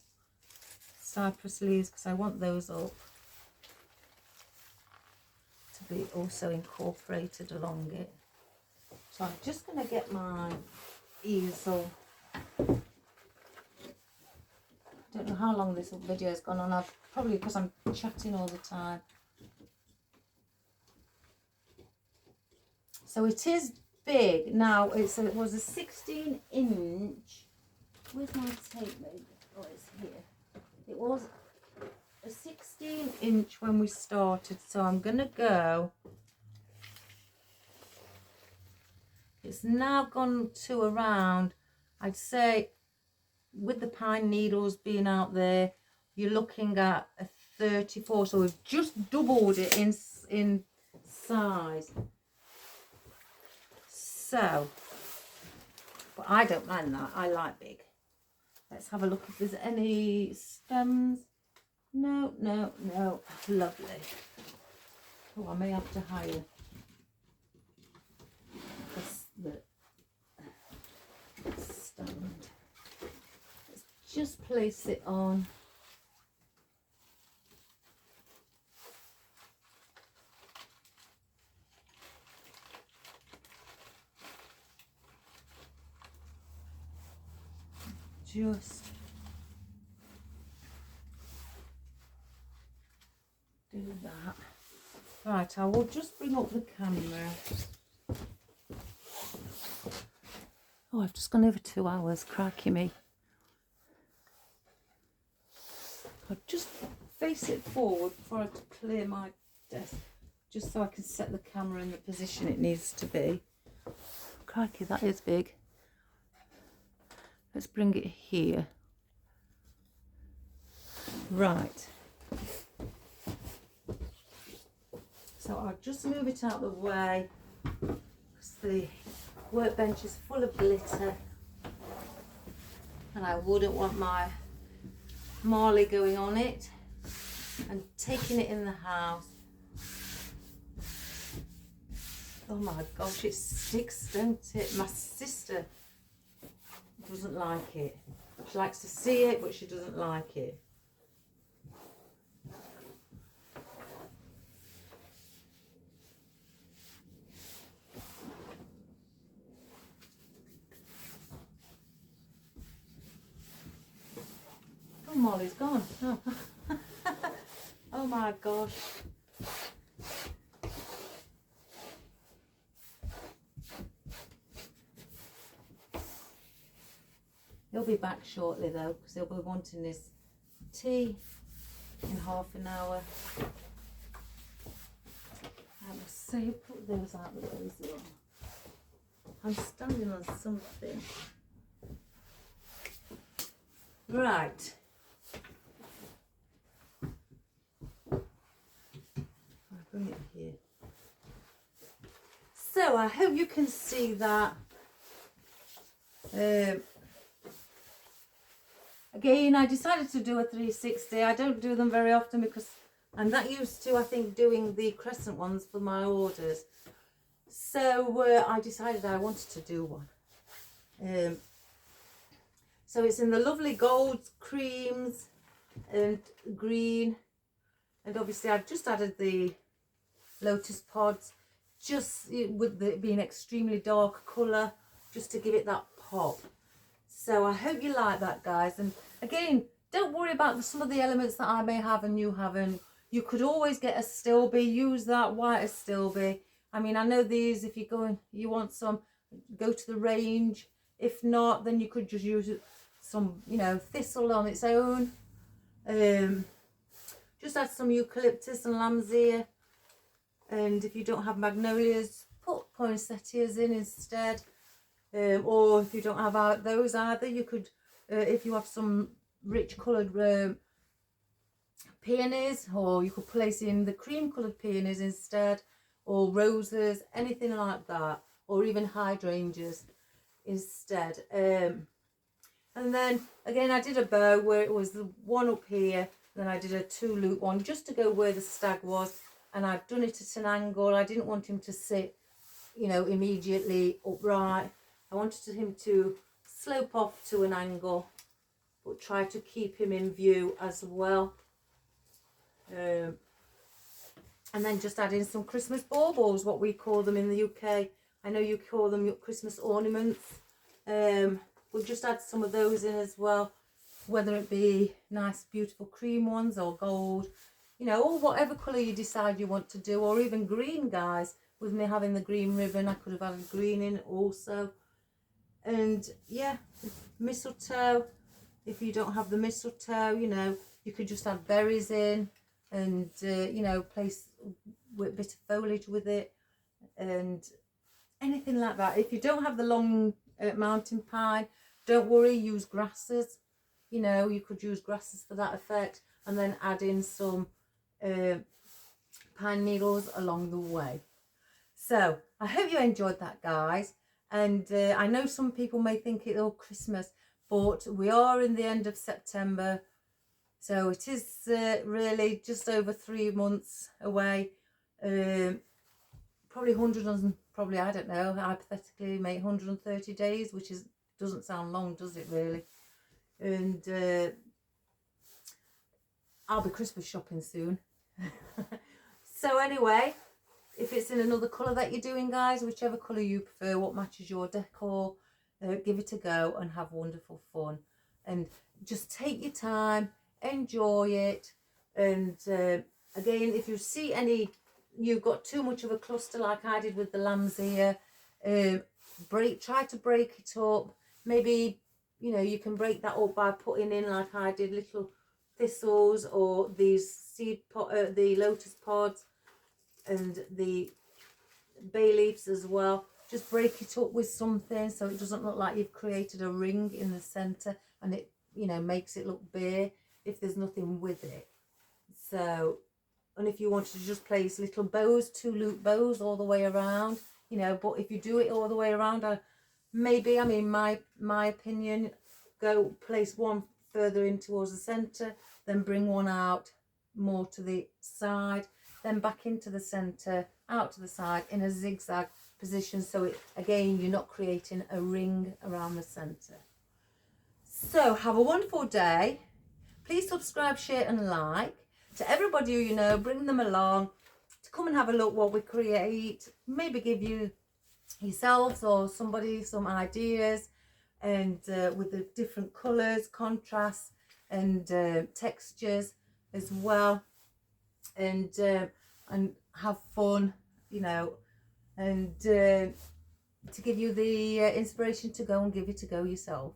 cypress leaves because I want those up to be also incorporated along it. So I'm just going to get my easel. I don't know how long this video has gone on. Probably because I'm chatting all the time. So it is big. Now it was a 16-inch. Where's my tape maybe? Oh, it's here. It was a 16-inch when we started. So I'm going to go. It's now gone to around, I'd say, with the pine needles being out there, you're looking at a 34. So we've just doubled it in size. So, but I don't mind that. I like big. Let's have a look if there's any stems. No, no, no. Lovely. Oh, I may have to hire the stand. Let's just place it on. Just do that. Right, I will just bring up the camera. Oh, I've just gone over 2 hours, crikey me. I'll just face it forward before I clear my desk, just so I can set the camera in the position it needs to be. Crikey, that is big. Let's bring it here. Right. So I'll just move it out of the way because the workbench is full of glitter and I wouldn't want my Marley going on it and taking it in the house. Oh my gosh, it sticks, don't it? My sister doesn't like it. She likes to see it, but she doesn't like it. Oh, Molly's gone. Oh, oh my gosh. He'll be back shortly though, because he'll be wanting his tea in half an hour. I must say, put those out the way as well. I'm standing on something. Right. I'll bring it here. So I hope you can see that. Again, I decided to do a 360. I don't do them very often because I'm that used to, I think, doing the crescent ones for my orders. So I decided I wanted to do one. So it's in the lovely golds, creams and green. And obviously I've just added the lotus pods, just with it being extremely dark colour, just to give it that pop. So I hope you like that, guys. And again, don't worry about some of the elements that I may have and you haven't. You could always get a stilby, use that white stilby. I mean, I know these, if you're going, you want some, go to the range. If not, then you could just use some, you know, thistle on its own. Just add some eucalyptus and lamb's ear. And if you don't have magnolias, put poinsettias in instead. Or if you don't have those either, you could, if you have some rich coloured peonies, or you could place in the cream coloured peonies instead, or roses, anything like that, or even hydrangeas instead. And then again I did a bow where it was the one up here, then I did a 2-loop one just to go where the stag was, and I've done it at an angle. I didn't want him to sit, you know, immediately upright. I wanted him to slope off to an angle, but try to keep him in view as well. And then just add in some Christmas baubles, what we call them in the UK. I know you call them your Christmas ornaments. We'll just add some of those in as well, whether it be nice beautiful cream ones or gold, you know, or whatever colour you decide you want to do, or even green, guys. With me having the green ribbon, I could have added green in also. And yeah, mistletoe. If you don't have the mistletoe, you know, you could just add berries in, and you know, place a bit of foliage with it, and anything like that. If you don't have the long mountain pine, don't worry, use grasses. You know, you could use grasses for that effect, and then add in some pine needles along the way. So I hope you enjoyed that, guys. And I know some people may think it's all Christmas, but we are in the end of September, so it is really just over 3 months away. Probably I don't know, hypothetically, make 130 days, which doesn't sound long, does it really? And I'll be Christmas shopping soon. So anyway, if it's in another colour that you're doing, guys, whichever colour you prefer, what matches your decor, give it a go and have wonderful fun. And just take your time, enjoy it. And again, if you see you've got too much of a cluster like I did with the lamb's ear, try to break it up. Maybe, you know, you can break that up by putting in, like I did, little thistles or these the lotus pods and the bay leaves as well. Just break it up with something so it doesn't look like you've created a ring in the center, and it, you know, makes it look bare if there's nothing with it. So, and if you wanted to just place little bows, 2-loop bows all the way around, you know, but if you do it all the way around, maybe, I mean, my opinion, go place one further in towards the center, then bring one out more to the side, then back into the center, out to the side in a zigzag position, so it, again, you're not creating a ring around the center. So have a wonderful day. Please subscribe, share and like. To everybody who you know, bring them along to come and have a look what we create. Maybe give you yourselves or somebody some ideas, and with the different colors, contrasts and textures as well, and have fun, you know, and to give you the inspiration to go and give it a go yourself.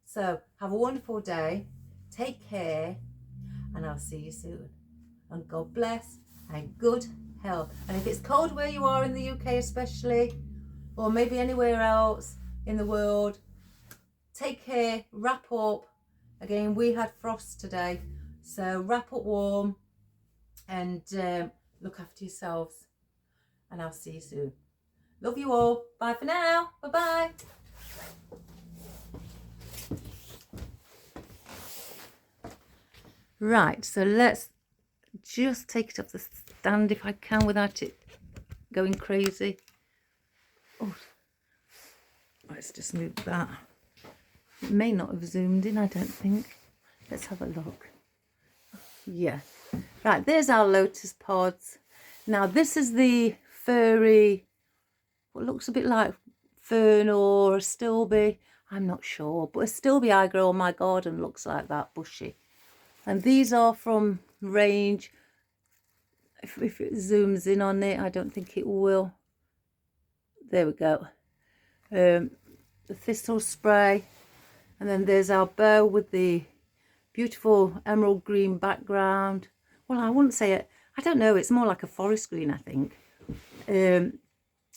So have a wonderful day, take care, and I'll see you soon. And God bless and good health. And if it's cold where you are in the UK especially, or maybe anywhere else in the world, take care, wrap up. Again, we had frost today, so wrap up warm and look after yourselves. And I'll see you soon. Love you all. Bye for now. Bye-bye. Right, so let's just take it off the stand if I can without it going crazy. Oh, let's just move that. It may not have zoomed in, I don't think. Let's have a look. Yeah. Right, there's our lotus pods. Now this is the furry, what looks a bit like fern or a stilby. I'm not sure, but a stilby I grow on my garden looks like that, bushy. And these are from range. If it zooms in on it, I don't think it will. There we go. The thistle spray. And then there's our bow with the beautiful emerald green background. Well, I wouldn't say it. I don't know. It's more like a forest green, I think. And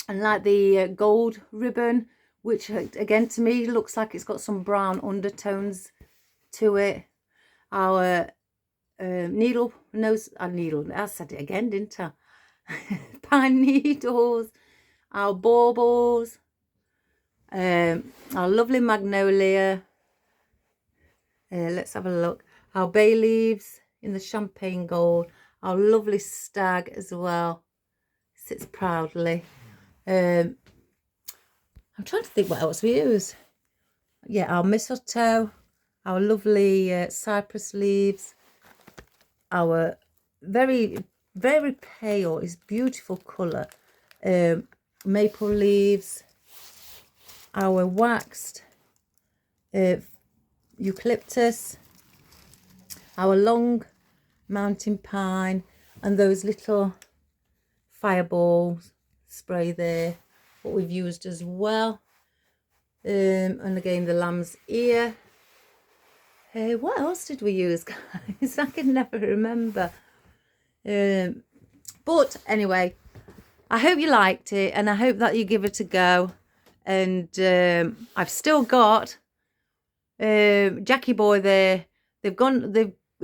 like the gold ribbon, which again to me looks like it's got some brown undertones to it. Our needle, I said it again, didn't I? Pine needles, our baubles, our lovely magnolia. Let's have a look. Our bay leaves in the champagne gold. Our lovely stag as well. Sits proudly. I'm trying to think what else we use. Yeah, our mistletoe, our lovely cypress leaves, our very, very pale, is beautiful colour, maple leaves, our waxed eucalyptus, our long mountain pine, and those little fireballs spray there, what we've used as well. And again, the lamb's ear. What else did we use, guys? I can never remember. But anyway, I hope you liked it, and I hope that you give it a go. And I've still got Jackie Boy there. They've got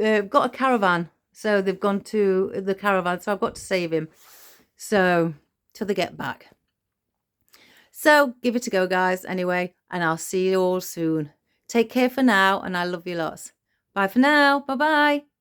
a caravan, so they've gone to the caravan, so I've got to save him, so till they get back. So give it a go, guys, anyway, and I'll see you all soon. Take care for now, and I love you lots. Bye for now. Bye bye.